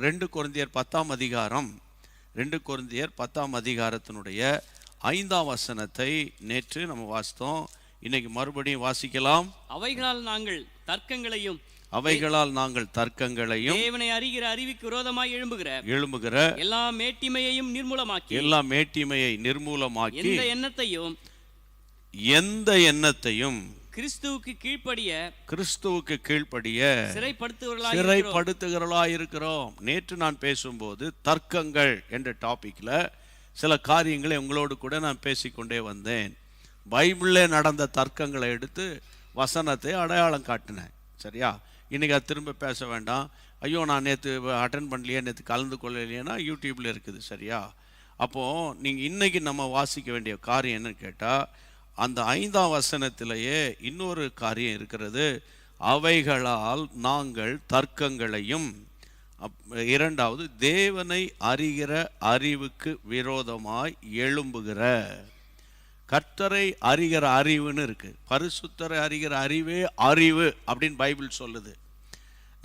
2 கொரிந்தியர் 10ஆம் அதிகாரம் 2 கொரிந்தியர் 10ஆம் அதிகாரத்தினுடைய 5ஆம் வசனத்தை நேற்று நம்ம வாசித்தோம். இன்னைக்கு மறுபடியும் வாசிக்கலாம். அவைகளால் நாங்கள் தர்க்கங்களையும் தேவனை அறிகிற அறிவுக்கு விரோதமாய் எழும்புகிற எல்லா மேட்டிமையையும் நிர்மூலமாக்கி எந்த எண்ணத்தையும் கிறிஸ்துவுக்கு கீழ்ப்படிய சிறைப்படுத்துகிறவர்களாய் இருக்கிறோம். நேற்று நான் பேசும்போது தர்க்கங்கள் என்ற டாபிக்ல சில காரியங்களை உங்களோடு கூட நான் பேசிக்கொண்டே வந்தேன். பைபிளில் நடந்த தர்க்கங்களை எடுத்து வசனத்தை அடையாளம் காட்டினேன். சரியா? இன்னைக்கு அது திரும்ப பேச வேண்டாம். ஐயோ, நான் நேற்று அட்டன் பண்ணலையே, நேற்று கலந்து கொள்ளலையேன்னா யூடியூப்ல இருக்குது. சரியா? அப்போது நீங்கள் இன்னைக்கு நம்ம வாசிக்க வேண்டிய காரியம் என்னன்னு கேட்டால், அந்த 5ஆம் வசனத்திலேயே இன்னொரு காரியம் இருக்கிறது. அவைகளால் நாங்கள் தர்க்கங்களையும், இரண்டாவது தேவனை அறிகிற அறிவுக்கு விரோதமாய் எழும்புகிற, கர்த்தரை அறிகிற அறிவுன்னு இருக்கு, பரிசுத்தரை அறிகிற அறிவே அறிவு அப்படின்னு பைபிள் சொல்லுது.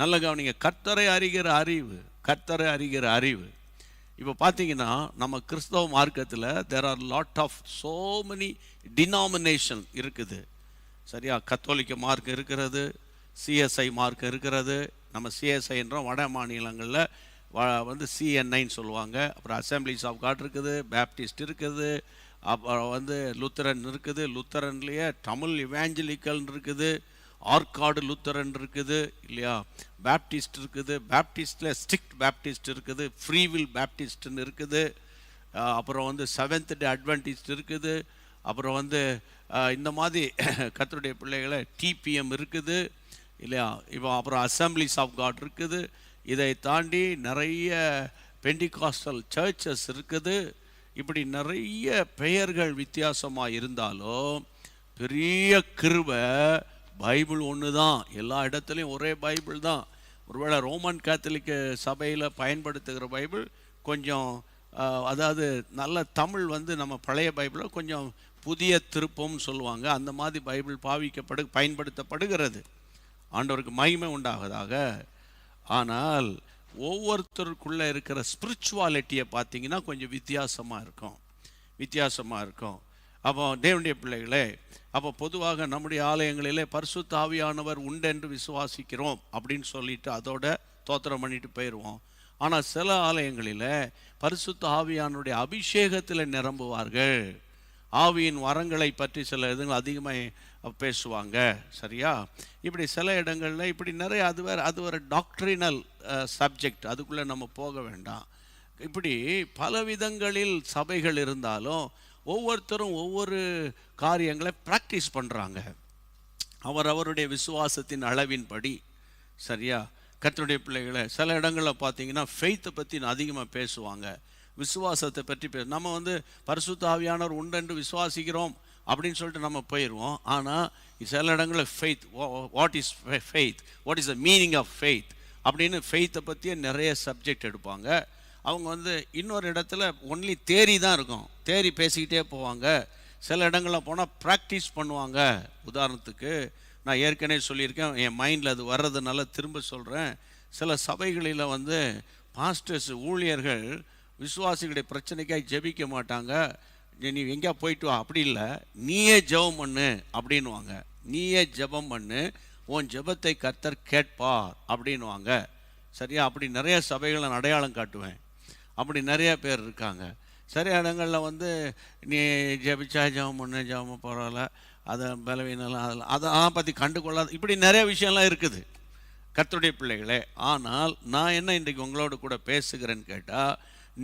நல்ல கவனிங்க, கர்த்தரை அறிகிற அறிவு. இப்போ பார்த்தீங்கன்னா நம்ம கிறிஸ்தவ மார்க்கத்தில் there are lot of so many denomination இருக்குது. சரியா? கத்தோலிக்க மார்க்கம் இருக்கிறது, சிஎஸ்ஐ மார்க்கம் இருக்கிறது. நம்ம சிஎஸ்ஐன்றோம், வட மாநிலங்களில் சிஎன்ஐன்னு சொல்லுவாங்க. அப்புறம் அசம்பிளிஸ் ஆஃப் காட் இருக்குது, பேப்டிஸ்ட் இருக்குது, அப்புறம் லுத்தரன் இருக்குது. லுத்தரன்லேயே தமிழ் இவாஞ்சலிக்கல் இருக்குது, ஆர்காடு லுத்தரன் இருக்குது இல்லையா, பேப்டிஸ்ட் இருக்குது, பேப்டிஸ்டில் ஸ்ட்ரிக்ட் பேப்டிஸ்ட் இருக்குது, ஃப்ரீவில் பேப்டிஸ்ட்னு இருக்குது, அப்புறம் செவன்த் டே அட்வென்டிஸ்ட் இருக்குது, அப்புறம் இந்த மாதிரி கர்த்தருடைய பிள்ளைகளை டிபிஎம் இருக்குது இல்லையா. இப்போ அப்புறம் அசம்பிளிஸ் ஆஃப் காட் இருக்குது. இதை தாண்டி நிறைய பெண்டிகாஸ்டல் சர்ச்சஸ் இருக்குது. இப்படி நிறைய பெயர்கள் வித்தியாசமாக இருந்தாலும் பெரிய கிருபை பைபிள் ஒன்று தான். எல்லா இடத்துலையும் ஒரே பைபிள் தான். ஒருவேளை ரோமன் கேத்தலிக் சபையில் பயன்படுத்துகிற பைபிள் கொஞ்சம், அதாவது நல்ல தமிழ் நம்ம பழைய பைபிளை கொஞ்சம் புதிய திருப்பம்னு சொல்லுவாங்க. அந்த மாதிரி பைபிள் பயன்படுத்தப்படுகிறது. ஆண்டவருக்கு மகிமை உண்டாவதாக. ஆனால் ஒவ்வொருத்தருக்குள்ளே இருக்கிற ஸ்பிரிச்சுவாலிட்டியை பார்த்தீங்கன்னா கொஞ்சம் வித்தியாசமாக இருக்கும். அப்போ தேவனுடைய பிள்ளைகளே, அப்போ பொதுவாக நம்முடைய ஆலயங்களிலே பரிசுத்த ஆவியானவர் உண்டென்று விசுவாசிக்கிறோம் அப்படின்னு சொல்லிட்டு அதோட தோத்திரம் பண்ணிட்டு போயிடுவோம். ஆனால் சில ஆலயங்களில் பரிசுத்த ஆவியானுடைய அபிஷேகத்தில் நிரம்புவார்கள். ஆவியின் வரங்களை பற்றி சில இதுங்கள் அதிகமாக பேசுவாங்க. சரியா? இப்படி சில இடங்களில் இப்படி நிறைய அது ஒரு டாக்ட்ரினல் சப்ஜெக்ட், அதுக்குள்ளே நம்ம போக வேண்டாம். இப்படி பல விதங்களில் சபைகள் இருந்தாலும் ஒவ்வொருத்தரும் ஒவ்வொரு காரியங்களை ப்ராக்டிஸ் பண்ணுறாங்க அவருடைய விசுவாசத்தின் அளவின்படி. சரியா? கர்த்தருடைய பிள்ளைகளை சில இடங்களில் பார்த்தீங்கன்னா ஃபெய்த்தை பற்றி அதிகமாக பேசுவாங்க, விசுவாசத்தை பற்றி நம்ம பரிசுத்த ஆவியானவர் உண்டென்று விசுவாசிக்கிறோம் அப்படின்னு சொல்லிட்டு நம்ம போயிடுவோம். ஆனால் சில இடங்களில் faith, what is faith, what is the meaning of faith அப்படின்னு ஃபெய்த்தை பற்றியே நிறைய சப்ஜெக்ட் எடுப்பாங்க. அவங்க இன்னொரு இடத்துல ஒன்லி தேரி தான் இருக்கும், தேரி பேசிக்கிட்டே போவாங்க. சில இடங்களில் போனால் ப்ராக்டிஸ் பண்ணுவாங்க. உதாரணத்துக்கு நான் ஏற்கனவே சொல்லியிருக்கேன், என் மைண்டில் அது வர்றதுனால திரும்ப சொல்கிறேன். சில சபைகளில் பாஸ்டர்ஸ், ஊழியர்கள் விசுவாசிகளுடைய பிரச்சனைக்காக ஜெபிக்க மாட்டாங்க. நீ எங்கேயா போயிட்டு வா, அப்படி இல்லை, நீயே ஜெபம் பண்ணு அப்படின்வாங்க. நீயே ஜெபம் பண்ணு, உன் ஜெபத்தை கர்த்தர் கேட்பார் அப்படின்வாங்க. சரியா? அப்படி நிறைய சபைகளை நான் அடையாளம் காட்டுவேன். அப்படி நிறைய பேர் இருக்காங்க. சில இடங்களில் நீ ஜெபிச்சா ஜெபம் பண்ணு, ஜெபம் பரவாயில்ல, அதை பலவீனலாம் அதெல்லாம் பற்றி கண்டுகொள்ளாது, இப்படி நிறைய விஷயம்லாம் இருக்குது கர்த்தருடைய பிள்ளைகளே. ஆனால் நான் என்ன இன்றைக்கு உங்களோடு கூட பேசுகிறேன்னு கேட்டால்,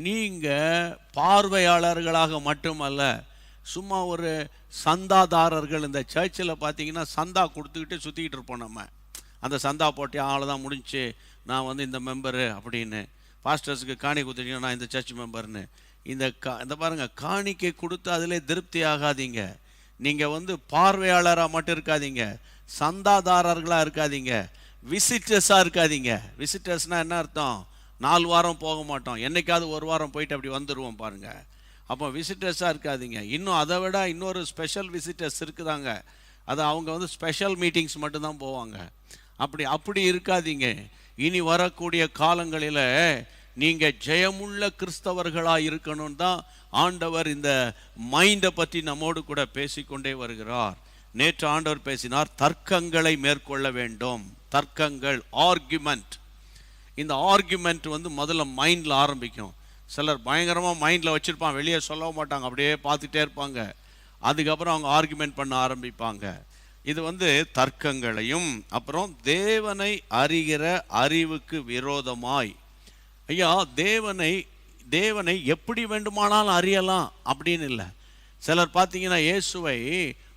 நீங்கள் பார்வையாளர்களாக மட்டுமல்ல, சும்மா ஒரு சந்தாதாரர்கள். இந்த சர்ச்சில் பார்த்தீங்கன்னா சந்தா கொடுத்துக்கிட்டு சுற்றிக்கிட்டு இருப்போம். நம்ம அந்த சந்தா போட்டி ஆளதான் முடிஞ்சு, நான் இந்த மெம்பரு அப்படின்னு, பாஸ்டர்ஸுக்கு காணி கொடுத்துட்டீங்கன்னா நான் இந்த சர்ச் மெம்பர்னு. இந்த பாருங்கள், காணிக்கை கொடுத்து அதிலே திருப்தி ஆகாதீங்க. நீங்கள் பார்வையாளராக மட்டும் இருக்காதீங்க, சந்தாதாரர்களாக இருக்காதீங்க, விசிட்டர்ஸாக இருக்காதீங்க. விசிட்டர்ஸ்னால் என்ன அர்த்தம்? 4 வாரம் போக மாட்டோம், என்னைக்காவது ஒரு வாரம் போயிட்டு அப்படி வந்துடுவோம் பாருங்கள். அப்போ விசிட்டர்ஸாக இருக்காதீங்க. இன்னும் அதை விட இன்னொரு ஸ்பெஷல் விசிட்டர்ஸ் இருக்குதாங்க. அது அவங்க ஸ்பெஷல் மீட்டிங்ஸ் மட்டும்தான் போவாங்க. அப்படி இருக்காதீங்க. இனி வரக்கூடிய காலங்களில் நீங்க ஜெயமுள்ள கிறிஸ்தவர்களாக இருக்கணும் தான் ஆண்டவர் இந்த மைண்டை பற்றி நம்மோடு கூட பேசிக்கொண்டே வருகிறார். நேற்று ஆண்டவர் பேசினார், தர்க்கங்களை மேற்கொள்ள வேண்டும். தர்க்கங்கள், ஆர்குமெண்ட். இந்த ஆர்குமெண்ட் முதல்ல மைண்டில் ஆரம்பிக்கும். சிலர் பயங்கரமாக மைண்டில் வச்சுருப்பாங்க, வெளியே சொல்ல மாட்டாங்க, அப்படியே பார்த்துட்டே இருப்பாங்க. அதுக்கப்புறம் அவங்க ஆர்குமெண்ட் பண்ண ஆரம்பிப்பாங்க. இது தர்க்கங்களையும், அப்புறம் தேவனை அறிகிற அறிவுக்கு விரோதமாய். ஐயா, தேவனை எப்படி வேண்டுமானாலும் அறியலாம் அப்படின்னு இல்லை. சிலர் பார்த்தீங்கன்னா இயேசுவை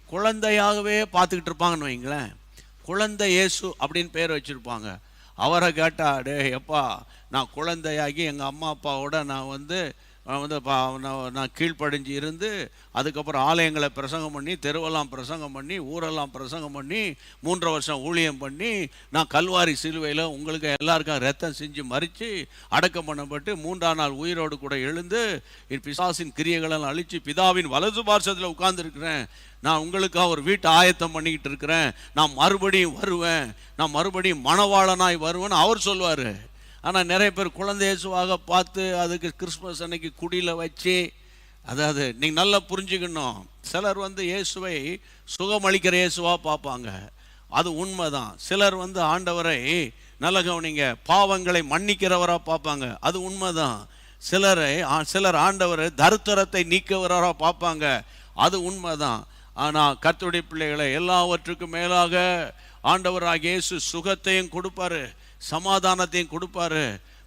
குழந்தையாகவே பார்த்துக்கிட்டு இருப்பாங்கன்னு வைங்களேன். குழந்தை இயேசு அப்படின்னு பேர் வச்சுருப்பாங்க. அவரை கேட்டா, டே எப்பா, நான் குழந்தையாகி எங்கள் அம்மா அப்பாவோட நான் கீழ்ப்படிஞ்சு இருந்து அதுக்கப்புறம் ஆலயங்களை பிரசங்கம் பண்ணி, தெருவெல்லாம் பிரசங்கம் பண்ணி, ஊரெல்லாம் பிரசங்கம் பண்ணி, 3 வருஷம் ஊழியம் பண்ணி, நான் கல்வாரி சிலுவையில் உங்களுக்கு எல்லாருக்கும் ரத்தம் செஞ்சு மறித்து அடக்கம் பண்ணப்பட்டு 3ஆம் நாள் உயிரோடு கூட எழுந்து பிசாசின் கிரியைகளெல்லாம் அழித்து பிதாவின் வலது பார்சத்தில் உட்கார்ந்துருக்கிறேன். நான் உங்களுக்காக ஒரு வீட்டை ஆயத்தம் பண்ணிக்கிட்டு இருக்கிறேன். நான் மறுபடியும் வருவேன், நான் மறுபடியும் மணவாளனாய் வருவேன்னு அவர் சொல்லுவார். ஆனால் நிறைய பேர் குழந்தை இயேசுவாக பார்த்து அதுக்கு கிறிஸ்மஸ் அன்னைக்கு குடியில் வச்சு, அதாவது நீங்கள் நல்லா புரிஞ்சுக்கணும், சிலர் இயேசுவை சுகமளிக்கிற இயேசுவாக பார்ப்பாங்க. அது உண்மைதான். சிலர் ஆண்டவரை நல்ல கவனிங்க, பாவங்களை மன்னிக்கிறவராக பார்ப்பாங்க. அது உண்மைதான். சிலர் ஆண்டவரை தரித்திரத்தை நீக்கிறவராக பார்ப்பாங்க. அது உண்மைதான். ஆனால் கர்த்தருடைய பிள்ளைகளை, எல்லாவற்றுக்கும் மேலாக ஆண்டவராகிய இயேசு சுகத்தையும் கொடுப்பாரு, சமாதானத்தையும் கொடுப்பாரு,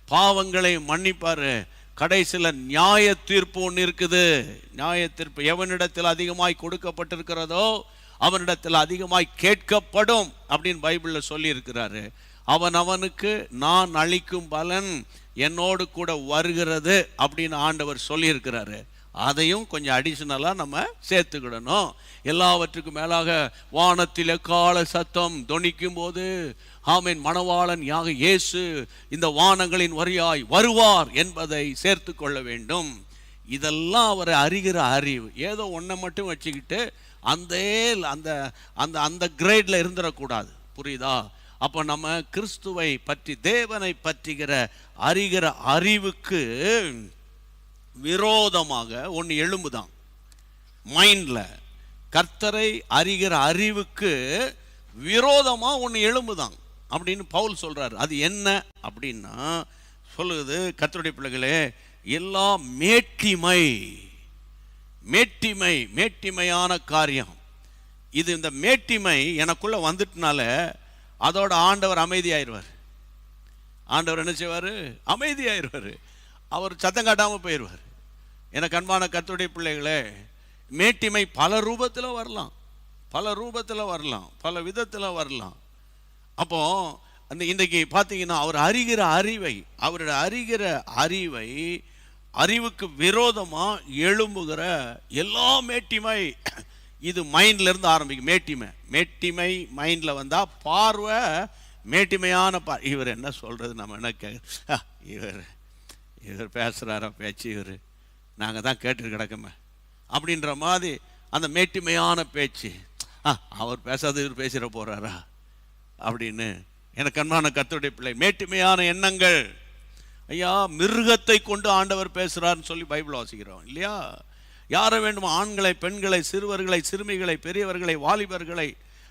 பாவங்களை மன்னிப்பாரு. கடைசியில் நியாய தீர்ப்பு ஒன்று இருக்குது. நியாய தீர்ப்பு எவனிடத்தில் அதிகமாய் கொடுக்கப்பட்டிருக்கிறதோ அவனிடத்தில் அதிகமாய் கேட்கப்படும் அப்படின்னு பைபிளில் சொல்லி இருக்கிறாரு. அவனுக்கு நான் அளிக்கும் பலன் என்னோடு கூட வருகிறது அப்படின்னு ஆண்டவர் சொல்லியிருக்கிறாரு. அதையும் கொஞ்சம் அடிஷனலாக நம்ம சேர்த்துக்கிடணும். எல்லாவற்றுக்கும் மேலாக வானத்தில் எக்கால சத்தம் தொனிக்கும் போது ஆமென், மணவாளன் யாக இயேசு இந்த வானங்களின் வரியாய் வருவார் என்பதை சேர்த்து கொள்ள வேண்டும். இதெல்லாம் அவரை அறிகிற அறிவு. ஏதோ ஒன்றை மட்டும் வச்சுக்கிட்டு அந்த கிரேடில் இருந்துடக்கூடாது. புரியுதா? அப்போ நம்ம கிறிஸ்துவை பற்றி, தேவனை பற்றிகிற அறிகிற அறிவுக்கு விரோதமாக ஒன்று எழும்புதான் மைண்டில். கர்த்தரை அறிகிற அறிவுக்கு விரோதமாக ஒன்று எழும்புதான் அப்படின்னு பவுல் சொல்றாரு. அது என்ன அப்படின்னா சொல்லுது, கர்த்தருடைய பிள்ளைகளே, எல்லா மேட்டிமையான காரியம். இது இந்த மேட்டிமை எனக்குள்ள வந்துட்டனால அதோட ஆண்டவர் அமைதியாயிருவார். ஆண்டவர் என்ன செய்வார்? அமைதியாயிருவார். அவர் சத்தம் காட்டாமல் போயிடுவார். எனக்கு அன்பான கர்த்தருடைய பிள்ளைகளே, மேட்டிமை பல ரூபத்தில் வரலாம், பல விதத்தில் வரலாம். அப்போ இன்றைக்கு பார்த்தீங்கன்னா அவர் அறிகிற அறிவை, அவருடைய அறிகிற அறிவுக்கு விரோதமாக எழும்புகிற எல்லா மேட்டிமை, இது மைண்ட்லேருந்து ஆரம்பிக்கும். மேட்டிமை மைண்டில் வந்தால் பார்வை மேட்டிமையான இவர் என்ன சொல்கிறது, நம்ம என்ன இவர் பேசுகிறாரா பேச்சு, இவர் நாங்கள் தான் கேட்டு கிடக்குமே அப்படின்ற மாதிரி அந்த மேட்டிமையான பேச்சு. அவர் பேசாத இவர் பேசிட போகிறாரா அப்படின்னு. எனக்கு அன்பான கர்த்தருடைய பிள்ளை, மேட்டிமையான எண்ணங்கள். ஐயா, மிருகத்தை கொண்டு ஆண்டவர் பேசுகிறார்னு சொல்லி பைபிள் வாசிக்கிறோம் இல்லையா? யாரை வேண்டுமோ, ஆண்களை, பெண்களை, சிறுவர்களை, சிறுமிகளை, பெரியவர்களை, வாலிபர்களை,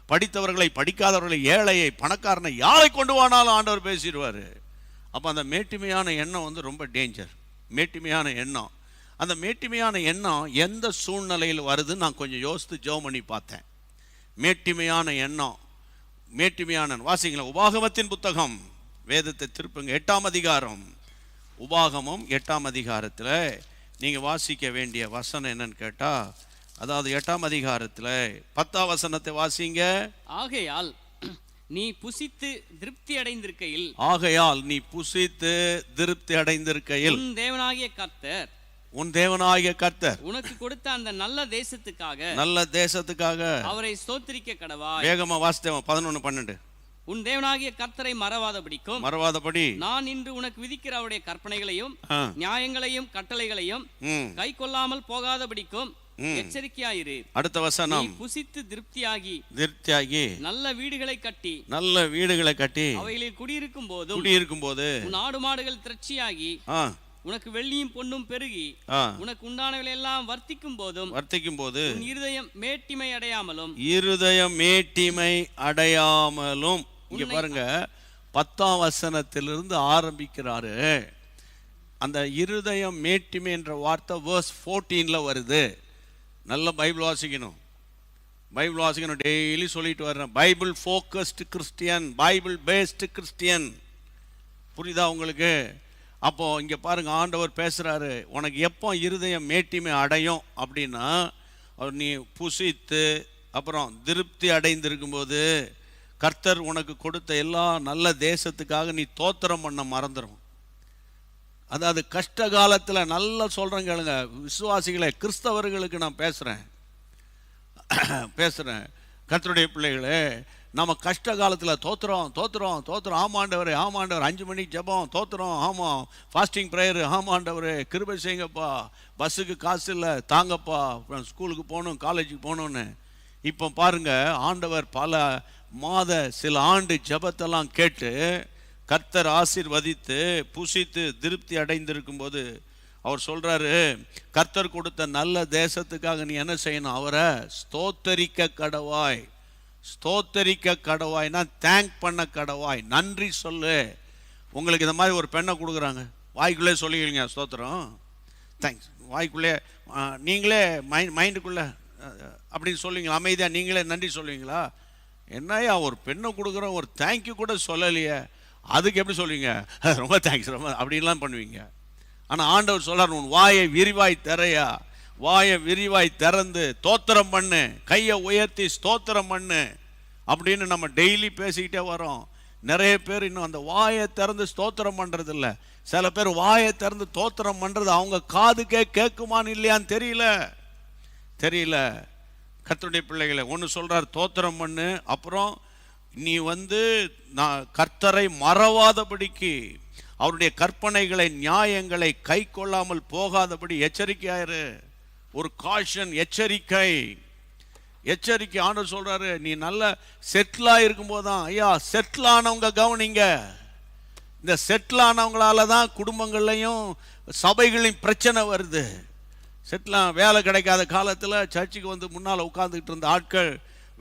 படித்தவர்களை, படிக்காதவர்களை, ஏழையை, பணக்காரனை, யாரை கொண்டு வானாலும் ஆண்டவர் பேசிடுவார். அப்போ அந்த மேட்டிமையான எண்ணம் ரொம்ப டேஞ்சர். மேட்டிமையான எண்ணம், அந்த மேட்டிமையான எண்ணம் எந்த சூழ்நிலையில் வருதுன்னு நான் கொஞ்சம் யோசித்து ஜெபம் பண்ணி பார்த்தேன். மேட்டிமையான எண்ணம், மேட்டிமையான வாசிங்களா, உபாகமத்தின் புத்தகம், வேதத்தை திருப்புங்க, 8ஆம் அதிகாரம். உபாகமம் 8ஆம் அதிகாரத்தில் நீங்கள் வாசிக்க வேண்டிய வசனம் என்னன்னு கேட்டால், அதாவது 8ஆம் அதிகாரத்தில் 10ஆம் வசனத்தை வாசிங்க. ஆகையால் நீ புசித்து திருப்தி அடைந்திருக்கையில், உன் தேவனாகிய கர்த்தர் உனக்கு கொடுத்த அந்த நல்ல தேசத்துக்காக அவரை ஸ்தோத்திரிக்க கடவாய். வேகமா வாசித்தேன். 11-12. உன் தேவனாகிய கர்த்தரை மறவாதபடி நான் இன்று உனக்கு விதிக்கிற அவருடைய கற்பனைகளையும் நியாயங்களையும் கட்டளைகளையும் கை கொள்ளாமல் போகாதபடிக்கும் எச்சரிக்கையாயிரு. அடுத்த வசனம், புசித்து திருப்தியாகி நல்ல வீடுகளை கட்டி அவைகளில் குடியிருக்கும் போது உன் ஆடு மாடுகள் திரட்சியாகி உனக்கு வெள்ளியும் பொன்னும் பெருகி உனக்கு உண்டானவைகள் எல்லாம் வர்த்திக்கும் போது உன் இருதயம் மேட்டிமை அடையாமலும். இங்க பாருங்க, 10ஆம் வசனத்திலிருந்து ஆரம்பிக்கிறாரு. அந்த இருதயம் மேட்டிமை என்ற வார்த்தை verse 14ல வருது. நல்ல பைபிள் வாசிக்கணும், டெய்லி சொல்லிட்டு வர்றேன். Bible focused Christian, Bible based Christian. புரியுதா உங்களுக்கு? அப்போ இங்க பாருங்க, ஆண்டவர் பேசுறாரு, உனக்கு எப்போ இருதயம் மேட்டிமை அடையும் அப்படின்னா, நீ புசித்து அப்புறம் திருப்தி அடைந்திருக்கும் போது, கர்த்தர் உனக்கு கொடுத்த எல்லா நல்ல தேசத்துக்காக நீ தோத்திரம் பண்ண மறந்துடும். அதாவது கஷ்ட காலத்தில் நல்லா சொல்கிறேன் கேளுங்க விசுவாசிகளே, கிறிஸ்தவர்களுக்கு நான் பேசுகிறேன். கர்த்தருடைய பிள்ளைகளே, நம்ம கஷ்ட காலத்தில் தோத்துறோம். ஆமாண்டவர் 5 மணிக்கு ஜெபம், தோத்துறோம். ஆமாம், ஃபாஸ்டிங் ப்ரேயர், ஆமாண்டவர் கிருபை செய்யுங்கப்பா, பஸ்ஸுக்கு காசு இல்லை தாங்கப்பா, ஸ்கூலுக்கு போகணும், காலேஜுக்கு போகணுன்னு. இப்போ பாருங்க, ஆண்டவர் பல சில ஆண்டு ஜெபத்தெல்லாம் கேட்டு கர்த்தர் ஆசீர்வதித்து புசித்து திருப்தி அடைந்திருக்கும் போது அவர் சொல்றாரு, கர்த்தர் கொடுத்த நல்ல தேசத்துக்காக நீ என்ன செய்யணும்? அவரை ஸ்தோத்தரிக்க கடவாய்னா தேங்க் பண்ண கடவாய், நன்றி சொல்லு. உங்களுக்கு இந்த மாதிரி ஒரு பெண்ணை கொடுக்குறாங்க, வாய்க்குள்ளே சொல்லிக்கிறீங்க ஸ்தோத்திரம், தேங்க்ஸ், வாய்க்குள்ளே நீங்களே மைண்டுக்குள்ளே அப்படின்னு சொல்லுவீங்களா? அமைதியாக நீங்களே நன்றி சொல்லுவீங்களா? என்னையா ஒரு பெண்ணை கொடுக்குறோம், ஒரு தேங்க்யூ கூட சொல்லலையே, அதுக்கு எப்படி சொல்லுவீங்க? ரொம்ப தேங்க்ஸ், ரொம்ப அப்படின்லாம் பண்ணுவீங்க. ஆனால் ஆண்டவர் சொல்றார், உன் வாயை விரிவாய் திறந்து தோத்திரம் பண்ணு, கையை உயர்த்தி ஸ்தோத்திரம் பண்ணு அப்படின்னு நம்ம டெய்லி பேசிக்கிட்டே வரோம். நிறைய பேர் இன்னும் அந்த வாயை திறந்து ஸ்தோத்திரம் பண்றது இல்லை. சில பேர் வாயை திறந்து தோத்திரம் பண்றது அவங்க காதுக்கே கேட்குமான்னு இல்லையான்னு தெரியல. கர்த்தருடைய பிள்ளைகளை ஒன்று சொல்றார், தோத்திரம் பண்ணு. அப்புறம் நீ நான் கர்த்தரை மறவாதபடிக்கு, அவருடைய கற்பனைகளை நியாயங்களை கை கொள்ளாமல் போகாதபடி எச்சரிக்கையாயிரு. ஒரு காஷன், எச்சரிக்கை. ஆண்டவர் சொல்றாரு, நீ நல்ல செட்டிலா இருக்கும் போதுதான். ஐயா, செட்டில் ஆனவங்க கவனிங்க, இந்த செட்டில் ஆனவங்களால தான் குடும்பங்கள்லையும் சபைகளையும் பிரச்சனை வருது. வேலை கிடைக்காத காலத்தில் சர்ச்சுக்கு முன்னால் உட்காந்துக்கிட்டு இருந்த ஆட்கள்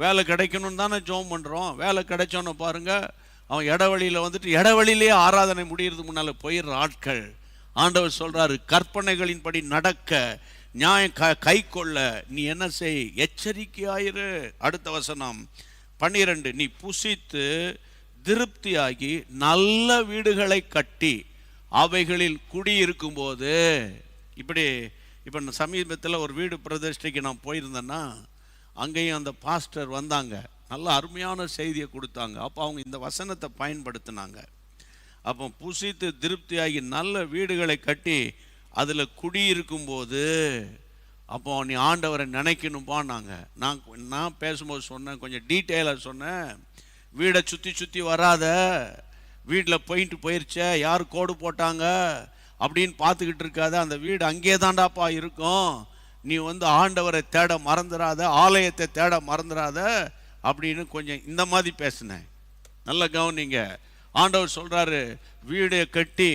வேலை கிடைக்கணும்னு தானே ஜெபம் பண்ணுறோம். வேலை கிடைச்சோன்னு பாருங்க, அவன் இடவழியில் இடவழியிலேயே ஆராதனை முடியறது முன்னால் போயிடுற ஆட்கள். ஆண்டவர் சொல்றாரு, கற்பனைகளின்படி நடக்க, நியாயம் கை கொள்ள நீ என்ன செய்? எச்சரிக்கையாயிரு. அடுத்த வசனம் 12, நீ புசித்து திருப்தியாகி நல்ல வீடுகளை கட்டி அவைகளில் குடியிருக்கும் போது. இப்போ சமீபத்தில் ஒரு வீடு பிரதிஷ்டைக்கு நான் போயிருந்தேன்னா, அங்கேயும் அந்த பாஸ்டர் வந்தாங்க, நல்ல அருமையான செய்தியை கொடுத்தாங்க. அப்போ அவங்க இந்த வசனத்தை பயன்படுத்தினாங்க. அப்போ புசித்து திருப்தியாகி நல்ல வீடுகளை கட்டி அதில் குடியிருக்கும் போது, அப்போ நீ ஆண்டவரை நினைக்கணும்பான்னாங்க. நான் பேசும்போது சொன்னேன், கொஞ்சம் டீட்டெயிலாக சொன்னேன். வீடை சுற்றி வராத, வீட்டில் போயிடுச்சே, யார் கோடு போட்டாங்க அப்படின்னு பார்த்துக்கிட்டு இருக்காத, அந்த வீடு அங்கே தாண்டாப்பா இருக்கும். நீ ஆண்டவரை தேட மறந்துடாத, ஆலயத்தை தேட மறந்துடாத அப்படின்னு கொஞ்சம் இந்த மாதிரி பேசினேன். நல்ல கவனிங்க. ஆண்டவர் சொல்றாரு, வீடை கட்டி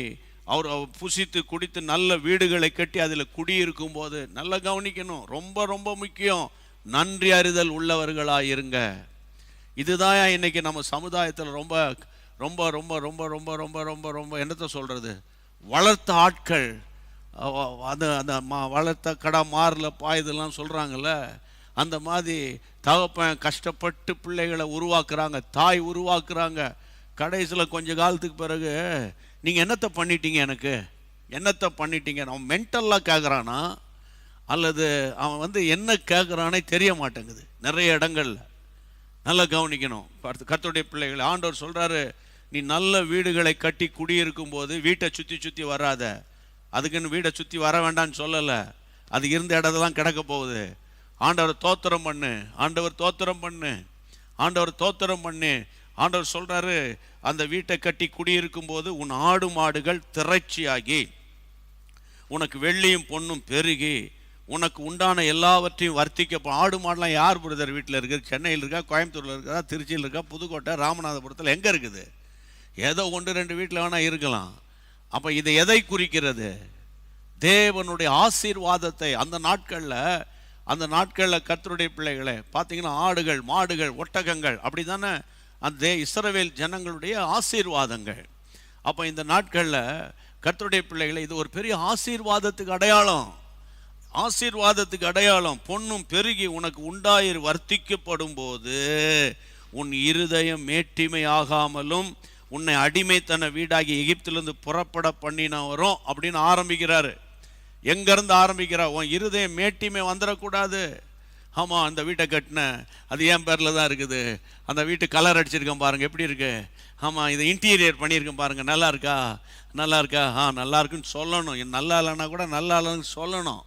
அவர் புசித்து குடித்து நல்ல வீடுகளை கட்டி அதில் குடியிருக்கும் போது, நல்ல கவனிக்கணும், ரொம்ப ரொம்ப முக்கியம், நன்றி அறிதல் உள்ளவர்களாயிருங்க. இதுதான் இன்னைக்கு நம்ம சமுதாயத்தில் ரொம்ப ரொம்ப ரொம்ப ரொம்ப ரொம்ப ரொம்ப ரொம்ப ரொம்ப என்னத்தை சொல்றது, வளர்த்த ஆட்கள், அந்த வளர்த்த கடை மாறில் பாயுதெல்லாம் சொல்கிறாங்கல்ல, அந்த மாதிரி தகப்பன் கஷ்டப்பட்டு பிள்ளைகளை உருவாக்குறாங்க, தாய் உருவாக்குறாங்க. கடைசியில் கொஞ்ச காலத்துக்கு பிறகு நீங்கள் என்னத்தை பண்ணிட்டீங்க, எனக்கு என்னத்தை பண்ணிட்டீங்க, அவன் மென்டலாக கேட்குறானா அல்லது அவன் என்ன கேட்குறானே தெரிய மாட்டேங்குது நிறைய இடங்கள்ல. நல்லா கவனிக்கணும் கர்த்தருடைய பிள்ளைகளை. ஆண்டவர் சொல்கிறாரு, நீ நல்ல வீடுகளை கட்டி குடியிருக்கும் போது வீட்டை சுற்றி வராத. அதுக்குன்னு வீடை சுற்றி வர வேண்டாம்னு சொல்லலை, அது இருந்த இடத்தெல்லாம் கிடக்க போகுது. ஆண்டவர் தோத்திரம் பண்ணு. ஆண்டவர் சொல்றாரு, அந்த வீட்டை கட்டி குடியிருக்கும் போது உன் ஆடு மாடுகள் திரட்சியாகி உனக்கு வெள்ளியும் பொன்னும் பெருகி உனக்கு உண்டான எல்லாவற்றையும் வர்த்திக்க. ஆடு மாடெலாம் யார் பிரதர் வீட்டில் இருக்குது? சென்னையில் இருக்கா, கோயம்புத்தூரில் இருக்கா, திருச்சியில் இருக்கா, புதுக்கோட்டை, ராமநாதபுரத்தில் எங்கே இருக்குது? ஏதோ 1-2 வீட்டில் வேணால் இருக்கலாம். அப்போ இது எதை குறிக்கிறது? தேவனுடைய ஆசீர்வாதத்தை. அந்த நாட்களில் கர்த்தருடைய பிள்ளைகளை பார்த்தீங்கன்னா ஆடுகள், மாடுகள், ஒட்டகங்கள், அப்படி தானே அந்த இஸ்ரவேல் ஜனங்களுடைய ஆசீர்வாதங்கள். அப்போ இந்த நாட்களில் கர்த்தருடைய பிள்ளைகளை இது ஒரு பெரிய ஆசீர்வாதத்துக்கு அடையாளம். ஆசீர்வாதத்துக்கு அடையாளம். பொன்னும் பெருகி உனக்கு உண்டாயிரு வர்த்திக்கப்படும் போது உன் இருதயம் மேட்டிமை ஆகாமலும் உன்னை அடிமைத்தன வீடாகி எகிப்திலிருந்து புறப்பட பண்ணினவரும் அப்படின்னு ஆரம்பிக்கிறாரு. எங்கேருந்து ஆரம்பிக்கிறார்? உன் இருதயம் மேட்டிமை வந்துடக்கூடாது. ஆமாம், அந்த வீட்டை கட்டினேன், அது என் பேரில் தான் இருக்குது. அந்த வீட்டு கலர் அடிச்சிருக்கேன் பாருங்கள், எப்படி இருக்கு? ஆமாம், இது இன்டீரியர் பண்ணியிருக்கேன் பாருங்கள், நல்லா இருக்கா? நல்லா இருக்கா? நல்லா இருக்குன்னு சொல்லணும். நல்லா இல்லைன்னா கூட நல்லா இல்லைன்னு சொல்லணும்.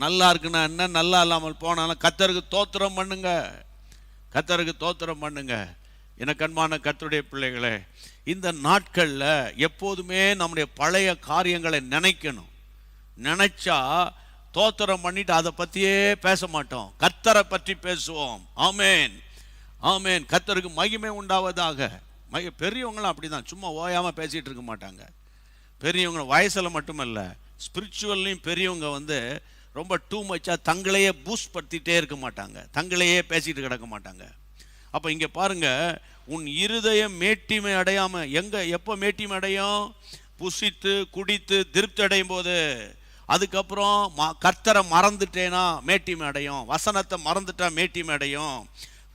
நல்லா இருக்குன்னா என்ன? நல்லா இல்லாமல் போனாலும் கர்த்தருக்கு தோத்திரம் பண்ணுங்க, கர்த்தருக்கு தோத்திரம் பண்ணுங்க. எனக்கு அன்பான கர்த்தருடைய பிள்ளைகளே, இந்த நாட்களில் எப்போதுமே நம்முடைய பழைய காரியங்களை நினைக்கணும். நினைச்சா தோத்திரம் பண்ணிட்டு அதை பற்றியே பேச மாட்டோம், கர்த்தரை பற்றி பேசுவோம். ஆமேன், ஆமேன். கர்த்தருக்கு மகிமை உண்டாவதாக. பெரியவங்களாம் அப்படி தான், சும்மா ஓயாமல் பேசிகிட்டு இருக்க மாட்டாங்க. பெரியவங்க வயசில் மட்டுமல்ல, ஸ்பிரிச்சுவல்லையும் பெரியவங்க ரொம்ப டூ மச்சாக தங்களையே பூஸ்ட் படுத்திகிட்டே இருக்க மாட்டாங்க, தங்களையே பேசிகிட்டு கிடக்க மாட்டாங்க. அப்போ இங்கே பாருங்கள், உன் இருதயம் மேட்டிமை அடையாமல் எப்போ மேட்டிமை அடையும்? புசித்து குடித்து திருப்தி அடையும் போது. அதுக்கப்புறம் கர்த்தரை மறந்துட்டேனா மேட்டிமை அடையும், வசனத்தை மறந்துட்டா மேட்டிமை அடையும்.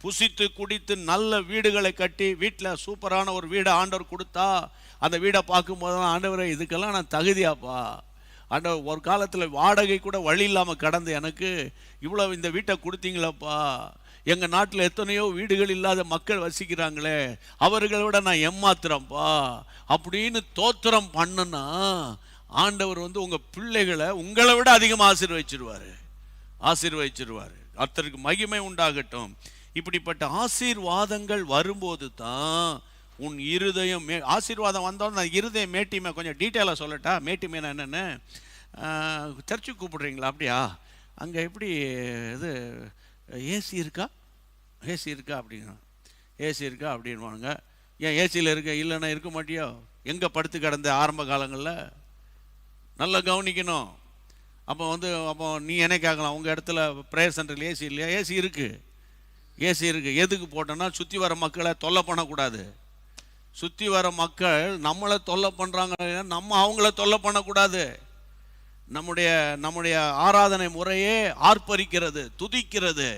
புசித்து குடித்து நல்ல வீடுகளை கட்டி, வீட்டில் சூப்பரான ஒரு வீடை ஆண்டவர் கொடுத்தா அந்த வீடை பார்க்கும்போது தான், ஆண்டவரே இதுக்கெல்லாம் நான் தகுதியாப்பா, ஆண்டவர் ஒரு காலத்தில் வாடகை கூட வழி இல்லாமல் கடந்து எனக்கு இவ்வளோ இந்த வீட்டை கொடுத்தீங்களப்பா, எங்கள் நாட்டில் எத்தனையோ வீடுகள் இல்லாத மக்கள் வசிக்கிறாங்களே, அவர்களோட நான் ஏமாத்துறேன்ப்பா அப்படின்னு தோத்திரம் பண்ணுனா ஆண்டவர் உங்கள் பிள்ளைகளை உங்களை விட அதிகமாக ஆசீர்வதிச்சிருவார். கர்த்தருக்கு மகிமை உண்டாகட்டும். இப்படிப்பட்ட ஆசீர்வாதங்கள் வரும்போது தான் உன் இருதயம் ஆசீர்வாதம் வந்தோன்னு நான் இருதயம் மேட்டிமை கொஞ்சம் டீட்டெயிலாக சொல்லட்டா? மேட்டிமைனா என்னென்னு? சர்ச்சுக்கு கூப்பிடுறீங்களா? அப்படியா? அங்கே எப்படி இது ஏசி இருக்கா அப்படின்னா, ஏசி இருக்கா அப்படின்வாங்க. ஏன் ஏசியில் இருக்க? இல்லைன்னா இருக்க மாட்டியோ? எங்கே படுத்து கிடந்த ஆரம்ப காலங்களில்? நல்லா கவனிக்கணும். அப்போ நீ என்ன கேட்கலாம், உங்கள் இடத்துல ப்ரேயர் சென்டரில் ஏசி இல்லையா? ஏசி இருக்குது. எதுக்கு போட்டோன்னா சுற்றி வர மக்களை தொல்லை பண்ணக்கூடாது. சுற்றி வர மக்கள் நம்மளை தொல்லை பண்ணுறாங்க, நம்ம அவங்கள தொல்லை பண்ணக்கூடாது. நம்முடைய ஆராதனை முறையே ஆர்ப்பரிக்கிறது, துதிக்கிறது,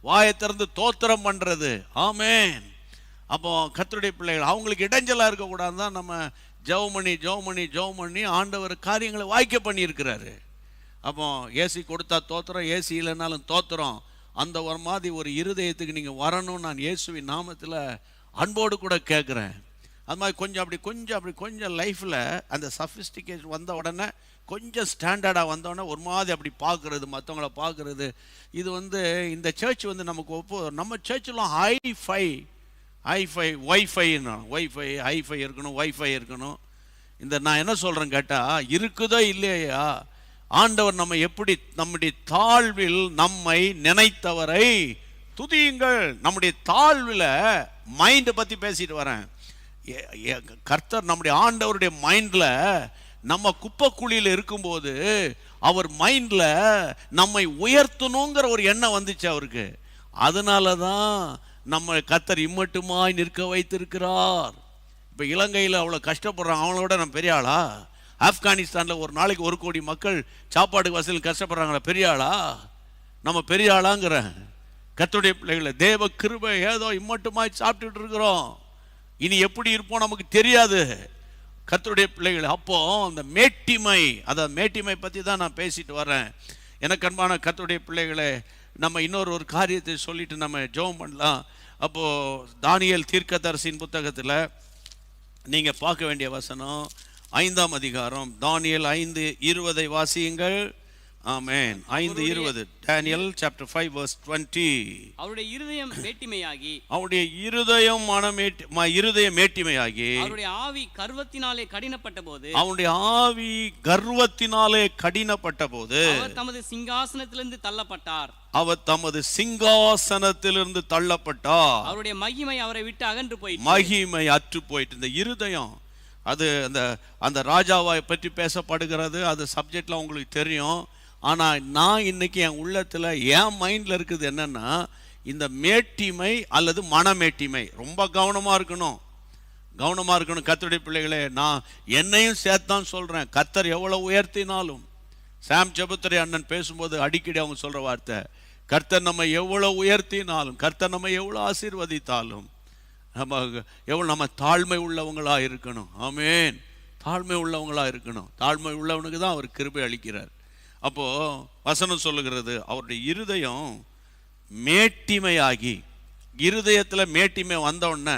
வாயை திறந்து தோத்திரம் பண்ணுறது. ஆமேன். அப்போ கர்த்தருடைய பிள்ளைகள் அவங்களுக்கு இடைஞ்சலாக இருக்கக்கூடாது தான் நம்ம ஜெபம் பண்ணி ஆண்டவர் காரியங்களை வாய்க்க பண்ணியிருக்கிறாரு. அப்போ ஏசி கொடுத்தா தோத்திரம், ஏசி இல்லைனாலும் தோத்திரம். அந்த ஒரு மாதிரி ஒரு இருதயத்துக்கு நீங்கள் வரணும்னு நான் இயேசுவின் நாமத்தில் அன்போடு கூட கேட்குறேன். அது மாதிரி கொஞ்சம் லைஃப்பில் அந்த சஃபிஸ்டிகேஷன் வந்த உடனே, கொஞ்சம் ஸ்டாண்டர்டாக வந்தோடனே ஒரு மாதிரி அப்படி பார்க்குறது, மற்றவங்கள பார்க்குறது. இது இந்த சர்ச் நமக்கு நம்ம சர்ச்செலாம் ஹைஃபை ஹைஃபை இருக்கணும். இந்த நான் என்ன சொல்கிறேன் கேட்டால், இருக்குதோ இல்லையா, ஆண்டவர் நம்ம எப்படி நம்முடைய தாழ்வில் நம்மை நினைத்தவரை துதியுங்கள். நம்முடைய தாழ்வில் மைண்டை பற்றி பேசிட்டு வரேன். கர்த்தர் நம்முடைய ஆண்டவருடைய மைண்டில் நம்ம குப்பைக்குழியில் இருக்கும்போது அவர் மைண்டில் நம்மை உயர்த்தணுங்கிற ஒரு எண்ணம் வந்துச்சு அவருக்கு. அதனால தான் நம்ம கர்த்தர் இம்மட்டுமாய் நிற்க வைத்திருக்கிறார். இப்போ இலங்கையில் அவ்வளோ கஷ்டப்படுறாங்க, அவங்களோட நம்ம பெரிய ஆளா? ஆப்கானிஸ்தானில் ஒரு நாளைக்கு 1 கோடி மக்கள் சாப்பாடு வசதியில் கஷ்டப்படுறாங்களா? பெரிய ஆளா? நம்ம பெரிய ஆளாங்கிறேன். கர்த்தருடைய பிள்ளைகளை தேவ கிருபை ஏதோ இம்மட்டுமாய் சாப்பிட்டுட்டு இருக்கிறோம். இனி எப்படி இருப்போம் நமக்கு தெரியாது. கர்த்தருடைய பிள்ளைகள் அப்போ அந்த மேட்டிமை பற்றி தான் நான் பேசிட்டு வரேன். எனக்கு அன்பான கர்த்தருடைய பிள்ளைகளை, நம்ம இன்னொரு காரியத்தை சொல்லிட்டு நம்ம ஜெபம் பண்ணலாம். அப்போது தானியேல் தீர்க்கதரிசியின் புத்தகத்தில் நீங்கள் பார்க்க வேண்டிய வசனம் 5ஆம் அதிகாரம், தானியேல் 5:20 வாசியுங்கள். ஆமென். 5:20 Daniel chapter 5 verse 20. அவருடைய இருதயம் மேட்டிமையாகி, அவருடைய இருதயம் இருதயம் மேட்டிமையாகி, அவருடைய ஆவி கர்வத்தினாலே கடினப்பட்ட போது, அவருடைய ஆவி கர்வத்தினாலே கடினப்பட்ட போது, அவர் தமது சிங்காசனத்திலிருந்து தள்ளப்பட்டார். அவர் தமது சிங்காசனத்திலிருந்து தள்ளப்பட்டார். அவருடைய மகிமை அவரை விட்டு அகன்று போயிற்று. மகிமை அற்று போயிட்டு. இந்த இருதயம் அது அந்த ராஜாவை பற்றி பேசப்படுகிறது. அது சப்ஜெக்ட்லாம் உங்களுக்கு தெரியும். ஆனால் நான் இன்னைக்கு என் உள்ளத்தில் என் மைண்டில் இருக்குது என்னன்னா, இந்த மேட்டிமை அல்லது மனமேட்டிமை. ரொம்ப கவனமாக இருக்கணும், கவனமாக இருக்கணும் கர்த்தருடைய பிள்ளைகளே. நான் என்னையும் சேர்த்தான் சொல்கிறேன். கர்த்தர் எவ்வளோ உயர்த்தினாலும், சாம் ஜெபத்துரை அண்ணன் பேசும்போது அடிக்கடி அவங்க சொல்கிற வார்த்தை, கர்த்தர் நம்ம எவ்வளோ உயர்த்தினாலும், கர்த்தர் நம்ம எவ்வளோ ஆசீர்வதித்தாலும், நம்ம தாழ்மை உள்ளவங்களாக இருக்கணும். ஆமென். தாழ்மை உள்ளவங்களாக இருக்கணும். தாழ்மை உள்ளவனுக்கு தான் அவர் கிருபை அளிக்கிறார். அப்போ வசனம் சொல்லுகிறது, அவருடைய இருதயம் மேட்டிமையாகி. இருதயத்தில் மேட்டிமை வந்தவுடனே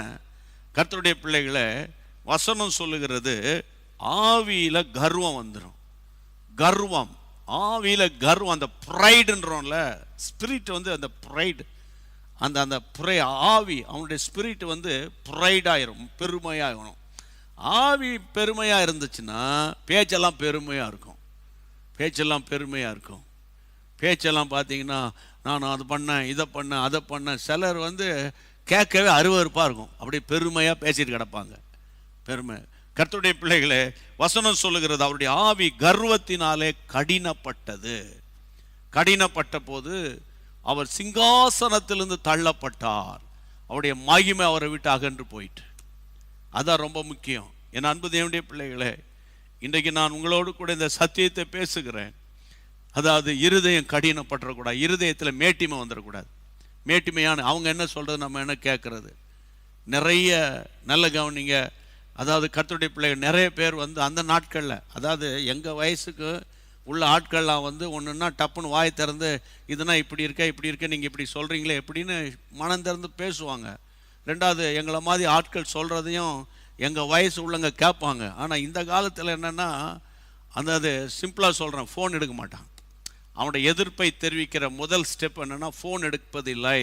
கர்த்தருடைய பிள்ளைகளை வசனம் சொல்லுகிறது, ஆவியில கர்வம் வந்துடும். கர்வம், ஆவியில கர்வம், அந்த ப்ரைடுன்றோம்ல, ஸ்பிரிட் வந்து அந்த ப்ரைடு, அந்த ஆவி, அவனுடைய ஸ்பிரிட் வந்து ப்ரைடாயிரும், பெருமையாகணும். ஆவி பெருமையாக இருந்துச்சுன்னா பேச்செல்லாம் பெருமையாக இருக்கும். பேச்செல்லாம் பெருமையாக இருக்கும். பேச்செல்லாம் பார்த்தீங்கன்னா, நான் அது பண்ணேன், இதை பண்ணேன், அதை பண்ணேன். சிலர் வந்து கேட்கவே அருவருப்பாக இருக்கும். அப்படியே பெருமையாக பேசிட்டு கிடப்பாங்க. பெருமை. கர்த்தருடைய பிள்ளைகளே, வசனம் சொல்லுகிறது, அவருடைய ஆவி கர்வத்தினாலே கடினப்பட்டது. கடினப்பட்ட போது அவர் சிங்காசனத்திலிருந்து தள்ளப்பட்டார். அவருடைய மகிமை அவரை விட்டு அகன்று போயிட்டு. அதான் ரொம்ப முக்கியம். என் அன்பு தேவனுடைய பிள்ளைகளே, இன்றைக்கு நான் உங்களோடு கூட இந்த சத்தியத்தை பேசுகிறேன். அதாவது இருதயம் கடினப்பட்டுறக்கூடாது, இருதயத்தில் மேட்டிமை வந்துடக்கூடாது. மேட்டிமையான அவங்க என்ன சொல்கிறது, நம்ம என்ன கேட்குறது. நிறைய நல்ல கவனிங்க. அதாவது கர்த்தருடைய பிள்ளைகள் நிறைய பேர் வந்து அந்த நாட்களில், அதாவது எங்கள் வயசுக்கு உள்ள ஆட்கள்லாம் வந்து ஒன்றுன்னா டப்புன்னு வாய் திறந்து, இதுனா இப்படி இருக்க நீங்கள் இப்படி சொல்கிறீங்களே எப்படின்னு மனம் திறந்து பேசுவாங்க. ரெண்டாவது, எங்களை மாதிரி ஆட்கள் சொல்கிறதையும் எங்கள் வயசு உள்ளவங்க கேட்பாங்க. ஆனால் இந்த காலத்தில் என்னென்னா, அது சிம்பிளாக சொல்கிறேன், ஃபோன் எடுக்க மாட்டான். அவனுடைய எதிர்ப்பை தெரிவிக்கிற முதல் ஸ்டெப் என்னென்னா, ஃபோன் எடுப்பதில்லை,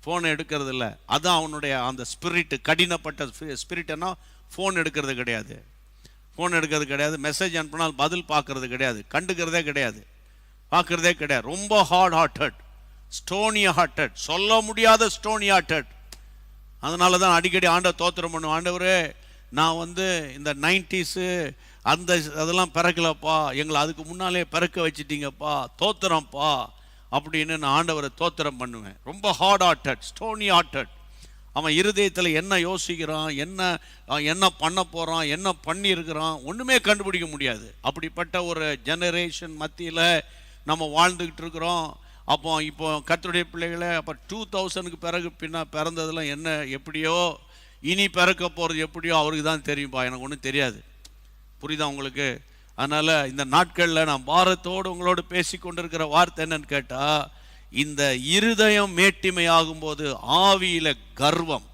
ஃபோன் எடுக்கிறது இல்லை. அதுதான் அவனுடைய அந்த ஸ்பிரிட்டு, கடினப்பட்ட ஸ்பிரிட்னா ஃபோன் எடுக்கிறது கிடையாது. ஃபோன் எடுக்கிறது கிடையாது. மெசேஜ் அனுப்பினால் பதில் பார்க்கறது கிடையாது, கண்டுக்கிறதே கிடையாது, பார்க்கறதே கிடையாது. ரொம்ப ஹார்ட் ஹார்ட்டட், ஸ்டோனி ஹார்ட்டட், சொல்ல முடியாத ஸ்டோனி ஹார்ட்டட். அதனால தான் அடிக்கடி ஆண்டவர் தோத்திரம் பண்ணுவோம். ஆண்டவரே, நான் வந்து இந்த 90s அதெல்லாம் பிறக்கலப்பா, எங்களை அதுக்கு முன்னாலே பிறக்க வச்சிட்டீங்கப்பா, தோத்திரம்ப்பா அப்படின்னு நான் ஆண்டவரை தோத்திரம் பண்ணுவேன். ரொம்ப ஹார்ட் ஹார்ட்டட், ஸ்டோனி ஹார்ட்டட். அவன் இருதயத்தில் என்ன யோசிக்கிறான், என்ன பண்ண போகிறான், என்ன பண்ணியிருக்கிறான், ஒன்றுமே கண்டுபிடிக்க முடியாது. அப்படிப்பட்ட ஒரு ஜெனரேஷன் மத்தியில் நம்ம வாழ்ந்துக்கிட்டு இருக்கிறோம். இப்போ கர்த்தருடைய பிள்ளைகளை, அப்போ 2000க்கு பிறகு பிறந்ததெல்லாம் என்ன எப்படியோ, இனி பிறக்க போகிறது எப்படியோ அவருக்கு தான் தெரியும்பா, எனக்கு ஒன்றும் தெரியாது. புரியுதா உங்களுக்கு? அதனால் இந்த நாட்களில் நான் பாரத்தோடு உங்களோடு பேசி கொண்டிருக்கிற வார்த்தை என்னன்னு கேட்டால், இந்த இருதயம் மேட்டிமை ஆகும்போது ஆவியில கர்வம்,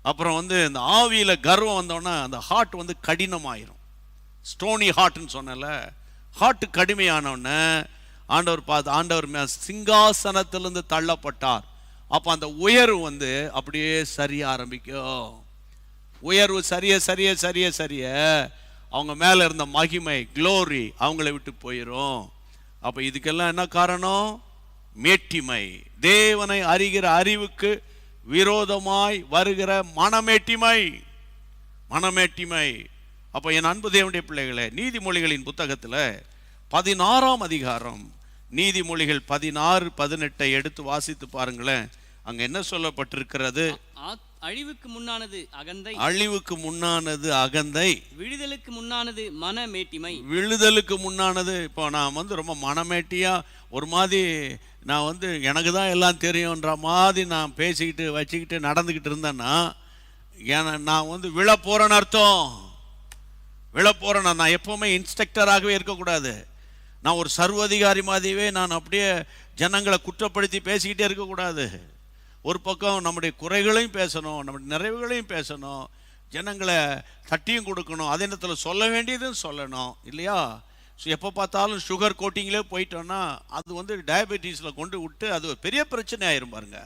அப்புறம் வந்து இந்த ஆவியில கர்வம் வந்தோன்னா அந்த ஹார்ட் வந்து கடினமாயிரும். ஸ்டோனி ஹார்ட்னு சொன்னல, ஹார்ட் கடுமையானோடனே ஆண்டவர் சிங்காசனத்திலிருந்து தள்ளப்பட்டார். அப்போ அந்த உயர்வு வந்து அப்படியே சரிய ஆரம்பிக்கும். உயர்வு சரிய அவங்க மேலே இருந்த மகிமை, க்ளோரி அவங்கள விட்டு போயிடும். அப்போ இதுக்கெல்லாம் என்ன காரணம்? மேட்டிமை. தேவனை அறிகிற அறிவுக்கு விரோதமாய் வருகிற மனமேட்டிமை. அப்போ என் அன்பு தேவனுடைய பிள்ளைகளே, நீதிமொழிகளின் புத்தகத்தில் 16ஆம் அதிகாரம், நீதிமொழிகள் 16-18 எடுத்து வாசித்து பாருங்களேன். அங்க என்ன சொல்லப்பட்டிருக்கிறது? அழிவுக்கு முன்னானது அகந்தை, அழிவுக்கு முன்னானது அகந்தை, விழுதலுக்கு முன்னானது மனமேட்டிமை. விழுதலுக்கு முன்னானது, இப்போ நான் வந்து ரொம்ப மனமேட்டியா ஒரு மாதிரி, நான் வந்து எனக்கு தான் எல்லாம் தெரியுன்ற மாதிரி நான் பேசிக்கிட்டு வச்சுக்கிட்டு நடந்துக்கிட்டு இருந்தேன்னா, நான் வந்து விழ போறேன்னு அர்த்தம். விழ போறேன். நான் எப்பவுமே இன்ஸ்ட்ரக்டராகவே இருக்கக்கூடாது. நான் ஒரு சர்வதிகாரி மாதிரியே நான் அப்படியே ஜனங்களை குற்றப்படுத்தி பேசிக்கிட்டே இருக்கக்கூடாது. ஒரு பக்கம் நம்முடைய குறைகளையும் பேசணும், நம்முடைய நிறைவுகளையும் பேசணும், ஜனங்களை தட்டியும் கொடுக்கணும், அதே நேரத்தில் சொல்ல வேண்டியதும் சொல்லணும் இல்லையா? எப்போ பார்த்தாலும் சுகர் கோட்டிங்லேயே போயிட்டோன்னா அது வந்து டயபெட்டிஸில் கொண்டு விட்டு அது ஒரு பெரிய பிரச்சனை ஆயிரும் பாருங்க.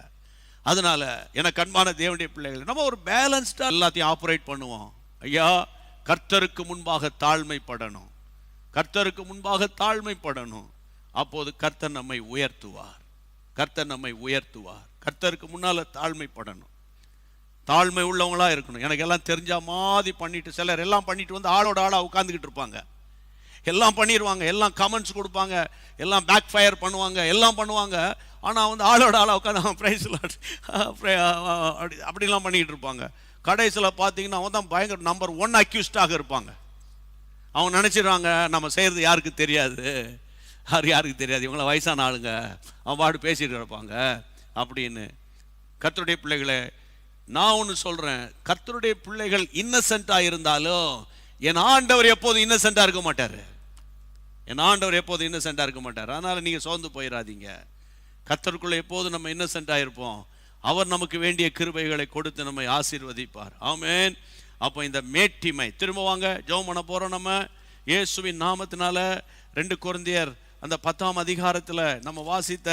அதனால எனக்கு அன்பான தேவனுடைய பிள்ளைகள், நம்ம ஒரு பேலன்ஸ்டாக எல்லாத்தையும் ஆப்ரேட் பண்ணுவோம். ஐயா, கர்த்தருக்கு முன்பாக தாழ்மைப்படணும், கர்த்தருக்கு முன்பாக தாழ்மைப்படணும். அப்போது கர்த்தர் நம்மை உயர்த்துவார், கர்த்தர் நம்மை உயர்த்துவார். கர்த்தருக்கு முன்னால தாழ்மைப்படணும், தாழ்மை உள்ளவங்களா இருக்கணும். எனக்கு எல்லாம் தெரிஞ்ச மாதிரி பண்ணிட்டு, சிலர் எல்லாம் பண்ணிட்டு வந்து ஆளோட ஆளா உட்காந்துக்கிட்டு இருப்பாங்க, எல்லாம் பண்ணிடுவாங்க, எல்லாம் கமெண்ட்ஸ் கொடுப்பாங்க, எல்லாம் பேக் ஃபயர் பண்ணுவாங்க, எல்லாம் பண்ணுவாங்க. ஆனால் வந்து ஆளோட ஆளா உட்காந்து ப்ரைஸில் அப்படிலாம் பண்ணிக்கிட்டு இருப்பாங்க. கடைசியில் பார்த்தீங்கன்னா அவன் தான் பயங்கர நம்பர் 1 அக்யூஸ்டாக இருப்பாங்க. அவங்க நினச்சிடுவாங்க நம்ம செய்கிறது யாருக்கு தெரியாது, யாருக்கு தெரியாது, இவங்கள வயசான ஆளுங்க, அவன் பாடு பேசிட்டு இருப்பாங்க அப்படின்னு. கர்த்தருடைய பிள்ளைகளை, நான் ஒன்று சொல்கிறேன், கர்த்தருடைய பிள்ளைகள் இன்னசென்ட்டாக இருந்தாலும் என் ஆண்டவர் எப்போதும் இன்னசென்ட்டாக இருக்க மாட்டார், என் ஆண்டவர் எப்போதும் இன்னசென்ட்டாக இருக்க மாட்டார். அதனால் நீங்கள் சோர்ந்து போயிடாதீங்க. கர்த்தருக்குள்ளே எப்போதும் நம்ம இன்னசென்ட்டாக இருப்போம். அவர் நமக்கு வேண்டிய கிருபைகளை கொடுத்து நம்மை ஆசீர்வதிப்பார். ஆமென். அப்போ இந்த மேட்டிமை, திரும்ப வாங்க ஜெபம் பண்ண போகிறோம். நம்ம இயேசுவின் நாமத்தினால 2 கொரிந்தியர் அந்த 10ஆம் அதிகாரத்தில் நம்ம வாசித்த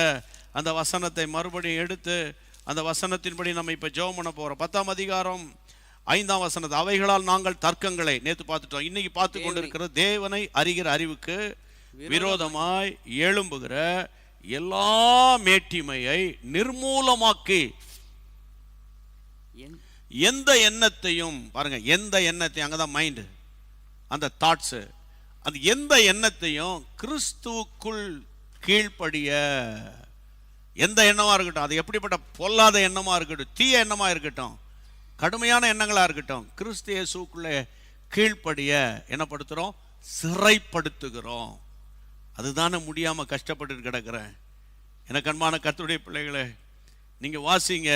அந்த வசனத்தை மறுபடியும் எடுத்து அந்த வசனத்தின்படி நம்ம இப்போ ஜெபம் பண்ண போகிறோம். 10ஆம் அதிகாரம் 5ஆம் வசனத்தை, அவைகளால் நாங்கள் தர்க்கங்களை நேற்று பார்த்துட்டோம், இன்னைக்கு பார்த்து கொண்டிருக்கிற தேவனை அறிகிற அறிவுக்கு விரோதமாய் எழும்புகிற எல்லா மேட்டிமையை நிர்மூலமாக்கி எந்த எண்ணத்தையும், பாருங்க எந்த எண்ணத்தையும், அங்கதான் மைண்டு, அந்த தாட்ஸ், அது எந்த எண்ணத்தையும் கிறிஸ்துவுக்குள் கீழ்ப்படிய, எந்த எண்ணமா இருக்கட்டும், அது எப்படிப்பட்ட பொல்லாத எண்ணமா இருக்கட்டும், தீய எண்ணமா இருக்கட்டும், கடுமையான எண்ணங்களா இருக்கட்டும், கிறிஸ்து இயேசுக்குள்ளே கீழ்ப்படிய என்னப்படுத்துறோம், சிறைப்படுத்துகிறோம். அதுதானே முடியாம கஷ்டப்பட்டு கிடக்கிறேன். எனக்கு அன்பான கர்த்தருடைய பிள்ளைகளே, நீங்க வாசிங்க,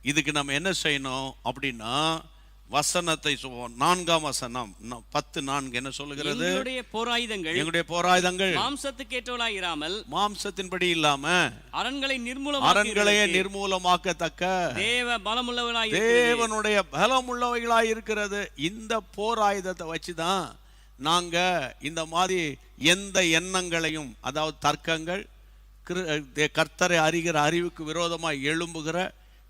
இதுக்கு நம்ம என்ன செய்யணும் அப்படின்னா வசனத்தை சொல்வோம். 4ஆம் வசனம் 10:4 என்ன சொல்லுகிறது? எங்களுடைய போராயுதங்கள் மாம்சத்துக்கு ஏற்றவளாய் இராமல், மாம்சத்தின்படி இல்லாம அரண்களையே நிர்மூலமாக்கத்தக்க தேவனுடைய பலமுள்ளவைகளாய் இருக்கிறது. இந்த போராயுதத்தை வச்சுதான் நாங்க இந்த மாதிரி எந்த எண்ணங்களையும், அதாவது தர்க்கங்கள், கர்த்தரை அறிகிற அறிவுக்கு விரோதமாக எழும்புகிற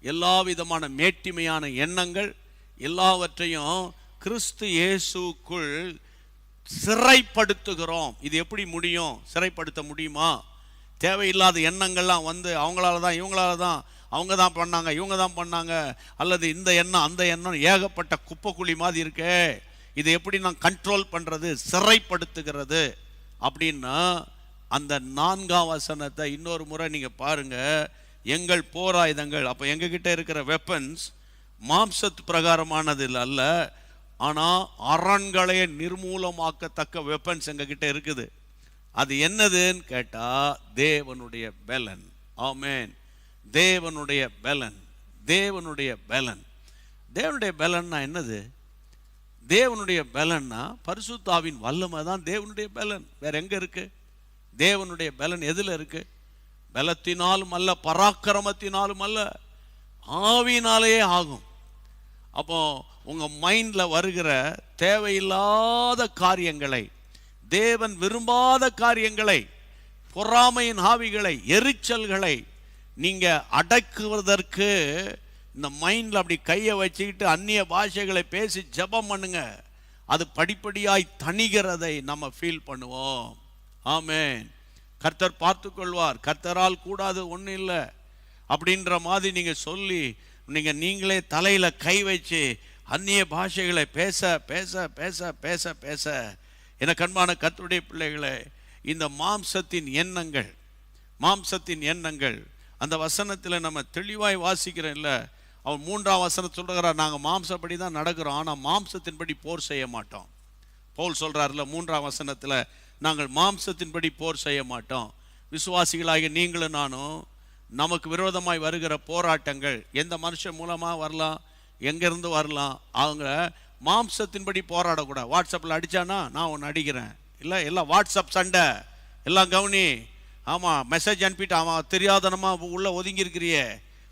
எல்லா விதமான மேட்டிமையான எண்ணங்கள் எல்லாவற்றையும் கிறிஸ்து இயேசுக்குள் சிறைப்படுத்துகிறோம். இது எப்படி முடியும்? சிறைப்படுத்த முடியுமா? தேவையில்லாத எண்ணங்கள்லாம் வந்து அவங்களால தான், இவங்களால தான், அவங்க தான் பண்ணாங்க, இவங்க தான் பண்ணாங்க, அல்லது இந்த எண்ணம் அந்த எண்ணம் ஏகப்பட்ட குப்பைக்குழி மாதிரி இருக்கே, இதை எப்படி நான் கண்ட்ரோல் பண்ணுறது, சிறைப்படுத்துகிறது அப்படின்னா அந்த 4ஆம் வசனத்தை இன்னொரு முறை நீங்கள் பாருங்கள். எங்கள் போராயுதங்கள், அப்போ எங்ககிட்ட இருக்கிற வெப்பன்ஸ் மாம்சத்து பிரகாரமானது அல்ல, ஆனால் அரண்களையே நிர்மூலமாக்கத்தக்க வெப்பன்ஸ் எங்ககிட்ட இருக்குது. அது என்னதுன்னு கேட்டால் தேவனுடைய பலன். ஆமென். தேவனுடைய பலன், தேவனுடைய பலன். தேவனுடைய பலன்னா என்னது? தேவனுடைய பலன்னா பரிசுத்தாவின் வல்லமை தான் தேவனுடைய பலன். வேற எங்க இருக்கு? தேவனுடைய பலன் எதுல இருக்கு? பலத்தினாலும் அல்ல, பராக்கிரமத்தினாலும் அல்ல, ஆவியினாலேயே ஆகும். அப்போ உங்க மைண்ட்ல வருகிற தேவையில்லாத காரியங்களை, தேவன் விரும்பாத காரியங்களை, பொறாமையின் ஆவிகளை, எரிச்சல்களை நீங்க அடக்குவதற்கு இந்த மைண்ட்ல அப்படி கையை வச்சுக்கிட்டு அந்நிய பாஷைகளை பேசி ஜெபம் பண்ணுங்க. அது படிப்படியாய் தணிகிறதை நம்ம ஃபீல் பண்ணுவோம். ஆமென். கர்த்தர் பார்த்து கொள்வார். கர்த்தரால் கூடாது ஒன்றும் இல்லை அப்படின்ற மாதிரி நீங்க சொல்லி நீங்களே தலையில கை வச்சு அந்நிய பாஷைகளை பேச பேச பேச பேச பேச, எனக்கு அன்பான கர்த்தருடைய பிள்ளைகளே, இந்த மாம்சத்தின் எண்ணங்கள், மாம்சத்தின் எண்ணங்கள் அந்த வசனத்தில் நம்ம தெளிவாய் வாசிக்கிறோம் இல்லை? அவன் 3ஆம் வசனம் சொல்கிறார், நாங்கள் மாம்சப்படி தான் நடக்கிறோம், ஆனால் மாம்சத்தின்படி போர் செய்ய மாட்டோம். பவுல் சொல்கிறார்ல 3ஆம் வசனத்தில், நாங்கள் மாம்சத்தின்படி போர் செய்ய மாட்டோம். விசுவாசிகளாகிய நீங்களும் நானும் நமக்கு விரோதமாய் வருகிற போராட்டங்கள் எந்த மனுஷன் மூலமாக வரலாம், எங்கேருந்து வரலாம். அவங்க மாம்சத்தின்படி போராடக்கூடாது. வாட்ஸ்அப்பில் அடித்தானா நான் ஒன்று அடிக்கிறேன், இல்லை எல்லாம் வாட்ஸ்அப் சண்டை, எல்லாம் கவனி. ஆமாம், மெசேஜ் அனுப்பிட்டு அவன் தெரியாதனமாக உள்ளே ஒதுங்கியிருக்கிறியே,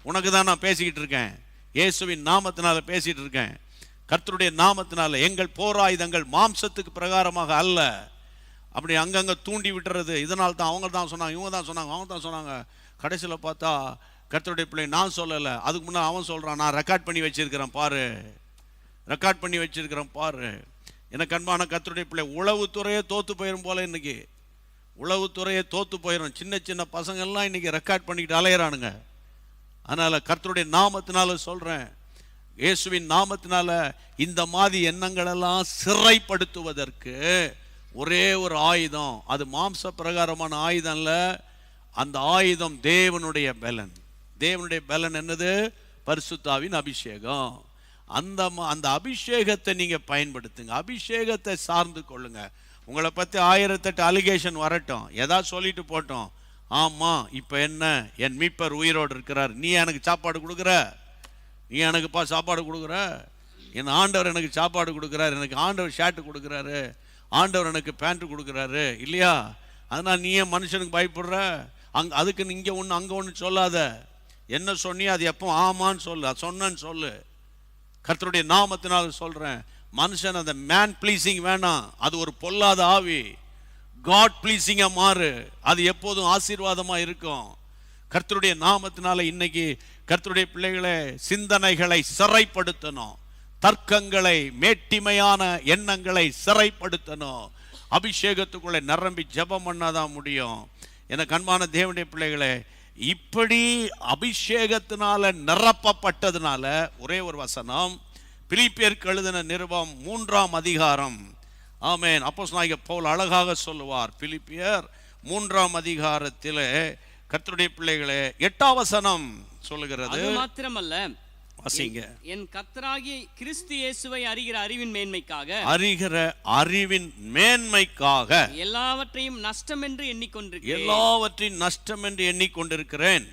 உனக்கு தான் நான் பேசிக்கிட்டு இருக்கேன். இயேசுவின் நாமத்தினால பேசிகிட்டு இருக்கேன். கர்த்தருடைய நாமத்தினால. எங்கள் போராயுதங்கள் மாம்சத்துக்கு பிரகாரமாக அல்ல. அப்படி அங்கங்கே தூண்டி விட்டுறது. இதனால் தான் அவங்க தான் சொன்னாங்க, இவங்க தான் சொன்னாங்க, அவங்க தான் சொன்னாங்க. கடைசியில் பார்த்தா கர்த்தருடைய பிள்ளை நான் சொல்லலை, அதுக்கு முன்னே அவன் சொல்கிறான், நான் ரெக்கார்ட் பண்ணி வச்சிருக்கிறேன் பாரு, ரெக்கார்ட் பண்ணி வச்சிருக்கிறேன் பாரு. எனக்கு அன்பான கர்த்தருடைய பிள்ளை, உளவுத்துறையே தோற்று போயிடும் போல. இன்னைக்கு உளவுத்துறையே தோற்று போயிடும். சின்ன சின்ன பசங்கள்லாம் இன்னைக்கு ரெக்கார்ட் பண்ணிக்கிட்டு அலையிறானுங்க. அதனால் கர்த்தருடைய நாமத்தினால சொல்கிறேன், இயேசுவின் நாமத்தினால இந்த மாதிரி எண்ணங்களெல்லாம் சிறைப்படுத்துவதற்கு ஒரே ஒரு ஆயுதம், அது மாம்ச பிரகாரமான ஆயுதம் இல்ல, அந்த ஆயுதம் தேவனுடைய பலன். தேவனுடைய பலன் என்னது? பரிசுத்தாவின் அபிஷேகம். அந்த அபிஷேகத்தை நீங்க பயன்படுத்துங்க, அபிஷேகத்தை சார்ந்து கொள்ளுங்க. உங்களை பத்தி 1008 அலிகேஷன் வரட்டும், ஏதாவது சொல்லிட்டு போட்டோம். ஆமா இப்ப என்ன, என் மீட்பர் உயிரோடு இருக்கிறார், நீ எனக்கு சாப்பாடு கொடுக்குற, நீ எனக்குப்பா சாப்பாடு கொடுக்குற, என் ஆண்டவர் எனக்கு சாப்பாடு கொடுக்குறாரு, எனக்கு ஆண்டவர் ஷர்ட் கொடுக்குறாரு, ஆண்டவர் எனக்கு பேண்ட் கொடுக்குறாரு இல்லையா? அதனால் நீ ஏன் மனுஷனுக்கு பயப்படுற? அதுக்கு இங்கே ஒன்று அங்கே ஒன்று சொல்லாத. என்ன சொன்னியோ அது எப்போ ஆமான்னு சொல்லு, சொன்னேன்னு சொல்லு. கர்த்தருடைய நாமத்தினால சொல்கிறேன், மனுஷன் அந்த மேன் ப்ளீஸிங் வேணாம், அது ஒரு பொல்லாத ஆவி. காட் ப்ளீஸிங்காக மாறு, அது எப்போதும் ஆசீர்வாதமாக இருக்கும். கர்த்தருடைய நாமத்தினால இன்னைக்கு கர்த்தருடைய பிள்ளைகளை சிந்தனைகளை சிறைப்படுத்தணும், தர்க்கங்களை மேட்டிமையான எண்ணங்களை சிறைப்படுத்தணும். அபிஷேகத்துக்குள்ளே நிரம்பி ஜெபம் பண்ணாதான் முடியும். எனக்கு அன்பான தேவனுடைய பிள்ளைகளே, இப்படி அபிஷேகத்தினால நிரப்பப்பட்டதுனால ஒரே ஒரு வசனம், பிலிப்பியருக்கு எழுதின நிருபம் 3ஆம் அதிகாரம். ஆமென். அப்போஸ்தலனாகிய பவுல் அழகாக சொல்லுவார். பிலிப்பியர் 3ஆம் அதிகாரத்தில் கர்த்தருடைய பிள்ளைகளே 8ஆம் வசனம் சொல்லுகிறது. அது மாத்திரமல்ல, வாசிங்க. என் கர்த்தராகிய கிறிஸ்து இயேசுவை அறிகிற அறிவின் மேன்மைக்காக எல்லாவற்றையும் நஷ்டம் என்று எண்ணிக்கொண்டிருக்கிறேன்.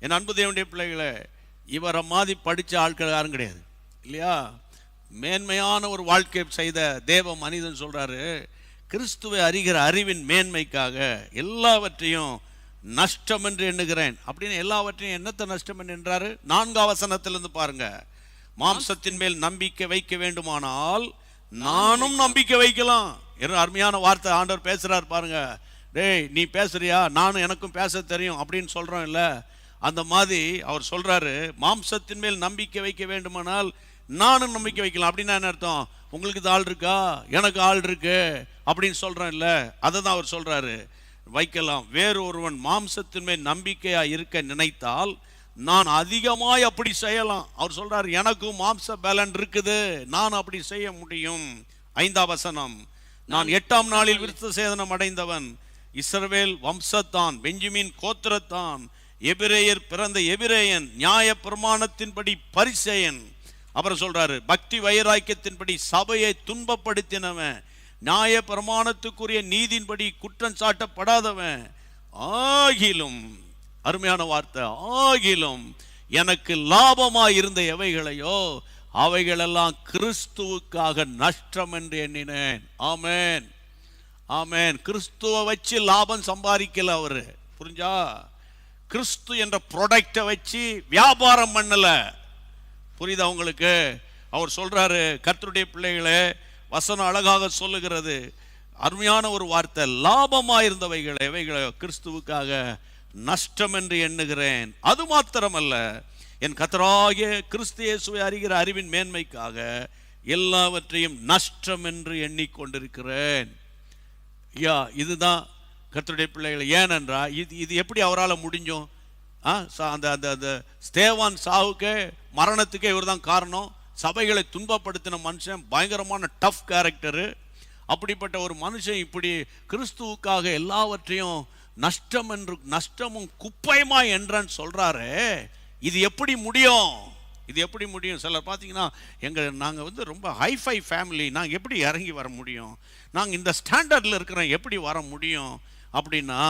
என் அன்பு தேவனுடைய பிள்ளைகளே, இவரை மாதிரி படிச்ச ஆட்கள் யாரும் கிடையாது இல்லையா? மேன்மையான ஒரு வாழ்க்கை செய்த தேவ மனிதன் சொல்றாரு, கிறிஸ்துவை அறிகிற அறிவின் மேன்மைக்காக எல்லாவற்றையும் நஷ்டம் என்று எண்ணுகிறேன். அப்படின்னு எல்லாவற்றையும் என்னத்தை நஷ்டம் என்று என்றாரு? 4ஆம் வசனத்திலிருந்து பாருங்க. மாம்சத்தின் மேல் நம்பிக்கை வைக்க வேண்டுமானால் நானும் நம்பிக்கை வைக்கலாம். அருமையான வார்த்தை ஆண்டவர் பேசுறார் பாருங்க. டேய் நீ பேசுறியா, நானும் எனக்கும் பேச தெரியும் அப்படின்னு சொல்றோம் இல்ல, அந்த மாதிரி அவர் சொல்றாரு, மாம்சத்தின் மேல் நம்பிக்கை வைக்க வேண்டுமானால் நானும் நம்பிக்கை வைக்கலாம். அப்படின்னா என்ன அர்த்தம்? உங்களுக்கு இது ஆள் இருக்கா, எனக்கு ஆள் இருக்கு அப்படின்னு சொல்றோம் இல்ல, அதை தான் அவர் சொல்றாரு, வைக்கலாம். வேறு ஒருவன் மாம்சத்தின் மேல் நம்பிக்கையா இருக்க நினைத்தால் நான் அதிகமாய் அப்படி செய்யலாம். அவர் சொல்றாரு, எனக்கும் மாம்ச பலன் இருக்குது, நான் அப்படி செய்ய முடியும். 5ஆம் வசனம், நான் 8ஆம் நாளில் விருத்த சேதனம் அடைந்தவன், இஸ்ரவேல் வம்சத்தான், பெஞ்சமின் கோத்திரத்தான், எபிரேயர் பிறந்த எபிரேயன், நியாய பிரமாணத்தின்படி பரிசேயன். அப்புறம் சொல்றாரு, பக்தி வைராக்கியத்தின்படி சபையை துன்பப்படுத்தினவன், நியாய பிரமாணத்துக்குரிய நீதியின்படி குற்றம் சாட்டப்படாதவன், ஆகிலும், அருமையான வார்த்தை, ஆகிலும் எனக்கு லாபமாய் இருந்த எவைகளையோ அவைகளெல்லாம் கிறிஸ்துவுக்காக நஷ்டம் என்று எண்ணினேன். ஆமேன், ஆமேன். கிறிஸ்துவை வச்சு லாபம் சம்பாதிக்கல அவரு, புரிஞ்சா? கிறிஸ்து என்ற ப்ராடக்டை வச்சு வியாபாரம் பண்ணல. புரியுதா உங்களுக்கு? அவர் சொல்றாரு, கர்த்தருடைய பிள்ளைகளே, வசனம் அழகாக சொல்லுகிறது, அருமையான ஒரு வார்த்தை, லாபமாயிருந்தவைகளை எவைகளை கிறிஸ்துவுக்காக நஷ்டம் என்று எண்ணுகிறேன். அது மாத்திரமல்ல, என் கர்த்தராகிய கிறிஸ்து இயேசுவை அறிகிற அறிவின் மேன்மைக்காக எல்லாவற்றையும் நஷ்டம் என்று எண்ணிக்கொண்டிருக்கிறேன். இதுதான் கர்த்தருடைய பிள்ளைகளை. ஏனென்றா இது எப்படி அவரால் முடிஞ்சோம்? அந்த ஸ்தேவான் சாவுக்கே மரணத்துக்கே இவர் தான் காரணம். சபைகளை துன்பப்படுத்தின மனுஷன், பயங்கரமான டஃப் கேரக்டரு. அப்படிப்பட்ட ஒரு மனுஷன் இப்படி கிறிஸ்துவுக்காக எல்லாவற்றையும் நஷ்டம் என்று, நஷ்டமும் குப்பையுமா என்றான்னு சொல்றாரு. இது எப்படி முடியும்? இது எப்படி முடியும்? சிலர் பார்த்தீங்கன்னா, நாங்கள் ரொம்ப ஹைஃபை ஃபேமிலி, நாங்கள் எப்படி இறங்கி வர முடியும், நாங்கள் இந்த ஸ்டாண்டர்டில் இருக்கிறோம், எப்படி வர முடியும் அப்படின்னா,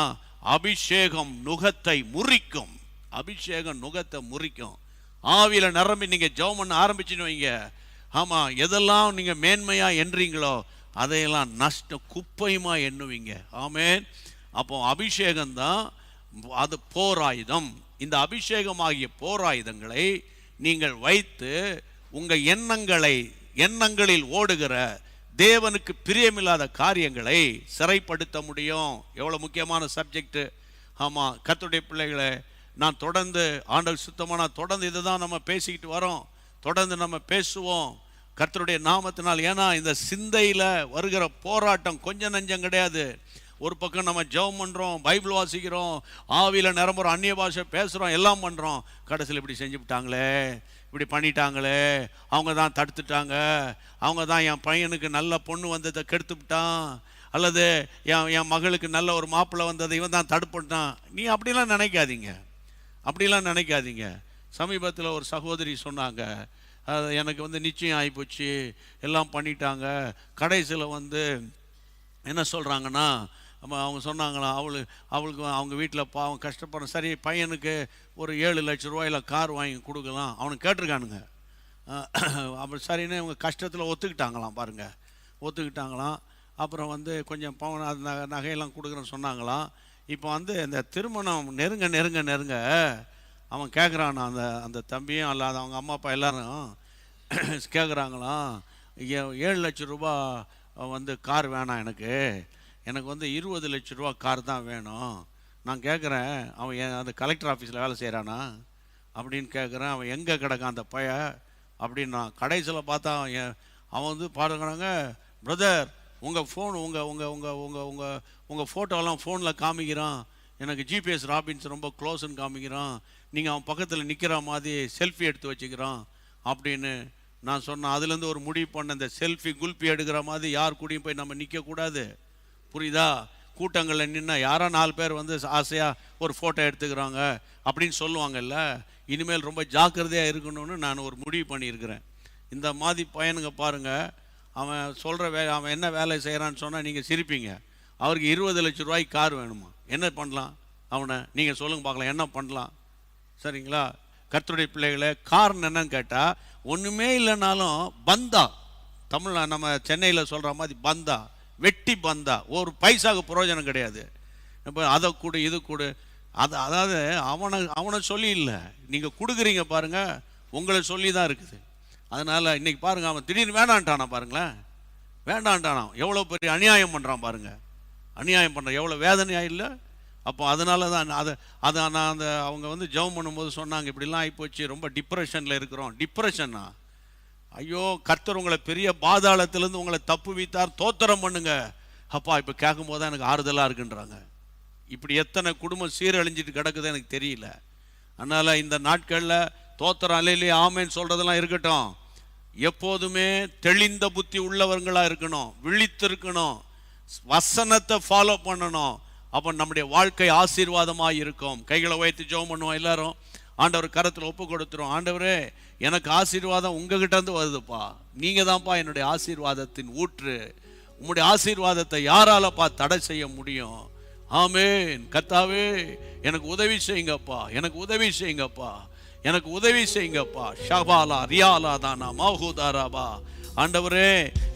அபிஷேகம் நுகத்தை முறிக்கும். அபிஷேகம் நுகத்தை முறிக்கும். ஆவியில் நிரம்பி நீங்கள் ஜெபம் பண்ண ஆரம்பிச்சுன்னு வைங்க, ஆமாம், எதெல்லாம் நீங்கள் மேன்மையாக எண்றீங்களோ அதையெல்லாம் நஷ்ட குப்பையுமா எண்ணுவீங்க. ஆமேன். அப்போ அபிஷேகம்தான் அது போராயுதம். இந்த அபிஷேகமாகிய போராயுதங்களை நீங்கள் வைத்து உங்கள் எண்ணங்களில் ஓடுகிற தேவனுக்கு பிரியமில்லாத காரியங்களை சிறைப்படுத்த முடியும். எவ்வளவு முக்கியமான சப்ஜெக்ட். ஆமா, கர்த்தருடைய பிள்ளைகளை, நான் தொடர்ந்து ஆண்டவர் சுத்தமான தொடர்ந்து இதை தான் நம்ம பேசிக்கிட்டு வரோம். தொடர்ந்து நம்ம பேசுவோம் கர்த்தருடைய நாமத்தினால். ஏன்னா இந்த சிந்தையில வருகிற போராட்டம் கொஞ்சம் நஞ்சம் கிடையாது. ஒரு பக்கம் நம்ம ஜெபம் பண்றோம், பைபிள் வாசிக்கிறோம், ஆவியில நிரம்புறோம், அந்நிய பாஷை பேசுறோம், எல்லாம் பண்றோம். கடைசியில் இப்படி செஞ்சு விட்டாங்களே, இப்படி பண்ணிட்டாங்களே, அவங்க தான் தடுத்துட்டாங்க, அவங்க தான் என் பையனுக்கு நல்ல பொண்ணு வந்ததை கெடுத்து விட்டான், அல்லது என் மகளுக்கு நல்ல ஒரு மாப்பிள்ளை வந்ததை இவன் தான் தடுப்புட்டான். நீ அப்படிலாம் நினைக்காதீங்க, அப்படிலாம் நினைக்காதீங்க. சமீபத்தில் ஒரு சகோதரி சொன்னாங்க, எனக்கு நிச்சயம் ஆகிப்போச்சு, எல்லாம் பண்ணிட்டாங்க. கடைசியில் என்ன சொல்கிறாங்கன்னா, அவங்க சொன்னாங்களா, அவளுக்கு அவங்க வீட்டில் பாவம் கஷ்டப்படுற, சரி பையனுக்கு ஒரு 7 லட்ச ரூபாயில் கார் வாங்கி கொடுக்கலாம், அவனுக்கு கேட்டிருக்கானுங்க. அப்படி சரின்னு இவங்க கஷ்டத்தில் ஒத்துக்கிட்டாங்களாம், பாருங்கள், ஒத்துக்கிட்டாங்களாம். அப்புறம் கொஞ்சம் பவன் நகையெல்லாம் கொடுக்குறேன்னு சொன்னாங்களாம். இப்போ இந்த திருமணம் நெருங்க அவன் கேட்குறான், அந்த தம்பியும் அல்லாத அவங்க அம்மா அப்பா எல்லாரும் கேட்குறாங்களாம், 7 லட்ச ரூபா கார் வேணாம், எனக்கு 20 லட்ச ரூபா கார் தான் வேணும். நான் கேட்குறேன், அவன் அந்த கலெக்டர் ஆஃபீஸில் வேலை செய்கிறானா அப்படின்னு கேட்குறேன். அவன் எங்கே கிடக்கான் அந்த பைய அப்படின்னா. கடைசியில் பார்த்தா அவன் பாருங்கிறாங்க, பிரதர் உங்கள் ஃபோன் உங்கள் ஃபோட்டோலாம் ஃபோனில் காமிக்கிறான், எனக்கு ஜிபிஎஸ் ராபின்ஸ் ரொம்ப க்ளோஸ்ன்னு காமிக்கிறான், நீங்கள் அவன் பக்கத்தில் நிற்கிற மாதிரி செல்ஃபி எடுத்து வச்சுக்கிறான் அப்படின்னு நான் சொன்னேன். அதுலேருந்து ஒரு முடிவு பண்ண, இந்த செல்ஃபி குல்பி எடுக்கிற மாதிரி யார் கூடயும் போய் நம்ம நிற்கக்கூடாது, புரியுதா? கூட்டங்களில் நின்னா யாரோ 4 பேர் ஆசையாக ஒரு ஃபோட்டோ எடுத்துக்கிறாங்க அப்படின்னு சொல்லுவாங்கல்ல. இனிமேல் ரொம்ப ஜாக்கிரதையாக இருக்கணும்னு நான் ஒரு முடிவு பண்ணியிருக்கிறேன். இந்த மாதிரி பையனுங்க பாருங்கள், அவன் சொல்கிற அவன் என்ன வேலை செய்கிறான்னு சொன்னால் நீங்கள் சிரிப்பீங்க. அவருக்கு 20 லட்ச ரூபாய்க்கு கார் வேணுமா? என்ன பண்ணலாம் அவனை? நீங்கள் சொல்லுங்க பார்க்கலாம், என்ன பண்ணலாம்? சரிங்களா? கர்த்தருடைய பிள்ளைகளை, காரணம் என்னன்னு கேட்டால், ஒன்றுமே இல்லைனாலும் பந்தா, தமிழ் நம்ம சென்னையில் சொல்கிற மாதிரி பந்தா, வெட்டி பந்தா, ஒரு பைசாவுக்கு பிரயோஜனம் கிடையாது. இப்போ அதை கொடு இது கொடு, அதாவது அவனை சொல்லி இல்லை, நீங்கள் கொடுக்குறீங்க பாருங்கள், உங்களை சொல்லி தான் இருக்குது. அதனால் இன்றைக்கி பாருங்கள், அவன் திடீர்னு வேண்டான்ட்டானா பாருங்களேன், வேண்டான்ட்டானா, எவ்வளோ பெரிய அநியாயம் பண்ணுறான் பாருங்கள், அநியாயம் பண்ணுறான், எவ்வளோ வேதனையாக இல்லை? அப்போ அதனால தான் அதை நான் அவங்க ஜெபம் பண்ணும்போது சொன்னாங்க, இப்படிலாம் ஆகிப்போச்சு, ரொம்ப டிப்ரெஷனில் இருக்கிறோம். டிப்ரெஷனா? ஐயோ, கர்த்தர் உங்களை பெரிய பாதாளத்திலேருந்து உங்களை தப்பு வைத்தார், தோத்திரம் பண்ணுங்க. அப்பா இப்போ கேட்கும்போது தான் எனக்கு ஆறுதலாக இருக்குன்றாங்க. இப்படி எத்தனை குடும்பம் சீரழிஞ்சிட்டு கிடக்குது எனக்கு தெரியல. அதனால் இந்த நாட்களில் தோத்திரம் அல்லையிலே ஆமேன்னு சொல்கிறதெல்லாம் இருக்கட்டும், எப்போதுமே தெளிந்த புத்தி உள்ளவர்களாக இருக்கணும், விழித்திருக்கணும், வசனத்தை ஃபாலோ பண்ணணும். அப்போ நம்முடைய வாழ்க்கை ஆசீர்வாதமாக இருக்கும். கைகளை உயர்த்தி ஜெபம் பண்ணுவோம் எல்லாரும். ஆண்டவர் கரத்தில் ஒப்பு கொடுத்துரும். ஆண்டவரே, எனக்கு ஆசீர்வாதம் உங்ககிட்ட இருந்து வருதுப்பா, நீங்கள் தான்ப்பா என்னுடைய ஆசீர்வாதத்தின் ஊற்று. உங்களுடைய ஆசீர்வாதத்தை யாராலப்பா தடை செய்ய முடியும்? ஆமேன். கர்த்தாவே, எனக்கு உதவி செய்யுங்கப்பா, எனக்கு உதவி செய்யுங்கப்பா, எனக்கு உதவி செய்யுங்கப்பா. ஷபாலா ரியாலா தானா மாஹூதாராபா. ஆண்டவரே,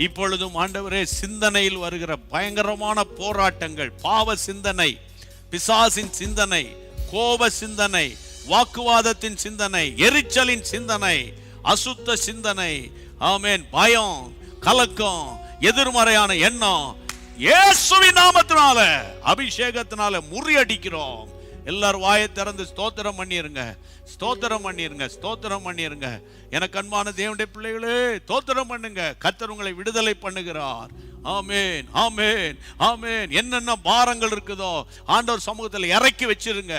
இப்பொழுதும் ஆண்டவரே, சிந்தனையில் வருகிற பயங்கரமான போராட்டங்கள், பாவ சிந்தனை, பிசாசின் சிந்தனை, கோப சிந்தனை, வாக்குவாதத்தின் சிந்தனை, எரிச்சலின் சிந்தனை, அசுத்த சிந்தனை, ஆமென், பயம், கலக்கம், எதிர்மறையான எண்ணம், இயேசுவின் நாமத்தினால அபிஷேகத்தினால முறியடிக்கிறோம். எல்லாரும் வாயை திறந்து ஸ்தோத்திரம் பண்ணிருங்க, ஸ்தோத்திரம் பண்ணிருங்க, ஸ்தோத்திரம் பண்ணிருங்க. எனக்கு அன்பான தேவனுடைய பிள்ளைகளே, ஸ்தோத்திரம் பண்ணுங்க. கர்த்தர் உங்களை விடுதலை பண்ணுகிறார். ஆமென், ஆமென், ஆமென். என்னென்ன பாரங்கள் இருக்குதோ ஆண்டவர் சமூகத்தில் இறக்கி வச்சிருங்க.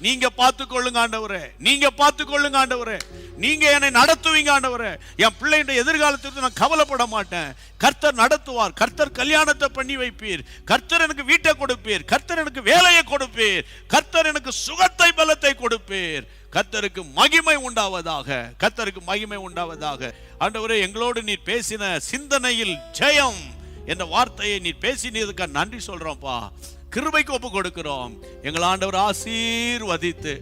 நீங்க பார்த்துக்கொள்ளுங்க ஆண்டவரே, நீங்க பார்த்துக்கொள்ளுங்க ஆண்டவரே, நீங்க என்னை நடத்துவீங்க ஆண்டவரே. என் பிள்ளைடைய எதிர்காலத்திற்கு நான் கவலைப்பட மாட்டேன். கர்த்தர் நடத்துவார். கர்த்தர் கல்யாணத்தை பண்ணி வைப்பீர். கர்த்தர் எனக்கு வீட்டை கொடுப்பீர். கர்த்தர் எனக்கு வேலையை கொடுப்பீர். கர்த்தர் எனக்கு சுகத்தை பலத்தை கொடுப்பீர். கர்த்தருக்கு மகிமை உண்டாவதாக, கர்த்தருக்கு மகிமை உண்டாவதாக. ஆண்டவரே, எங்களோடு நீர் பேசின சிந்தனையில் ஜெயம் என்ற வார்த்தையை நீர் பேசினதுக்கு நன்றி சொல்றோம்ப்பா. கிருபைக்கு ஒப்பு கொடுக்கிறோம். எங்கள் ஆண்டவர் ஆசீர்வதித்து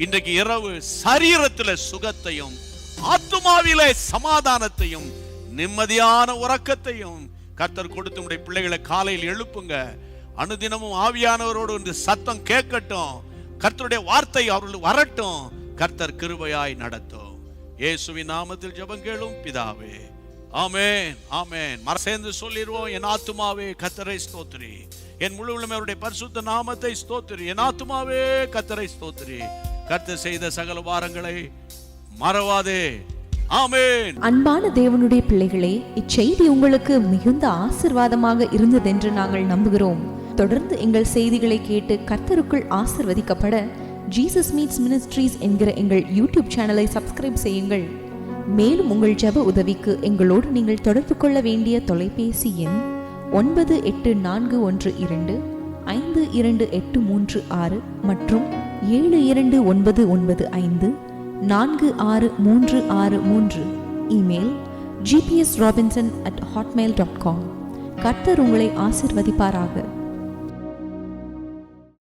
இன்றைக்கு இரவு சரீரத்திலே சுகத்தையும், ஆத்துமாவிலே சமாதானத்தையும், நிம்மதியான உறக்கத்தையும் கர்த்தர் கொடுத்து உடைய பிள்ளைகளை காலையில் எழுப்புங்க. அனுதினமும் ஆவியானவரோடு இந்த சத்தம் கேட்கட்டும். கர்த்தருடைய வார்த்தை அவர்கள் வரட்டும். கர்த்தர் கிருபையாய் நடத்தும். இயேசுவின் நாமத்தில் ஜெபம் கேளும் பிதாவே, ஆமென், ஆமென். சேர்ந்து சொல்லிடுவோம், என் ஆத்துமாவே கர்த்தரை ஸ்தோத்திரி, என் முழு உள்ளமே அவருடைய பரிசுத்த நாமத்தை ஸ்தோத்திரி, என் ஆத்துமாவே கர்த்தரை ஸ்தோத்திரி, கர்த்தர் செய்த சகல வாரங்களை மறவாதே. ஆமென். அன்பான தேவனுடைய பிள்ளைகளே, இச்செய்தி உங்களுக்கு மிகுந்த ஆசீர்வாதமாக இருந்ததென்று நாங்கள் நம்புகிறோம். தொடர்ந்து எங்கள் செய்திகளை கேட்டு கர்த்தருக்குள் ஆசீர்வதிக்கப்பட ஜீசஸ் மீட்ஸ் மினிஸ்ட்ரீஸ் என்கிற எங்கள் யூடியூப் சேனலை சப்ஸ்கிரைப் செய்யுங்கள். மேலும் உங்கள் ஜெப உதவிக்கு எங்களோடு நீங்கள் தொடர்பு கொள்ள வேண்டிய தொலைபேசி எண் 9842252836 மற்றும் 7299546363. Email gpsrobinson@hotmail.com. கர்த்தர் உங்களை ஆசீர்வதிப்பாராக.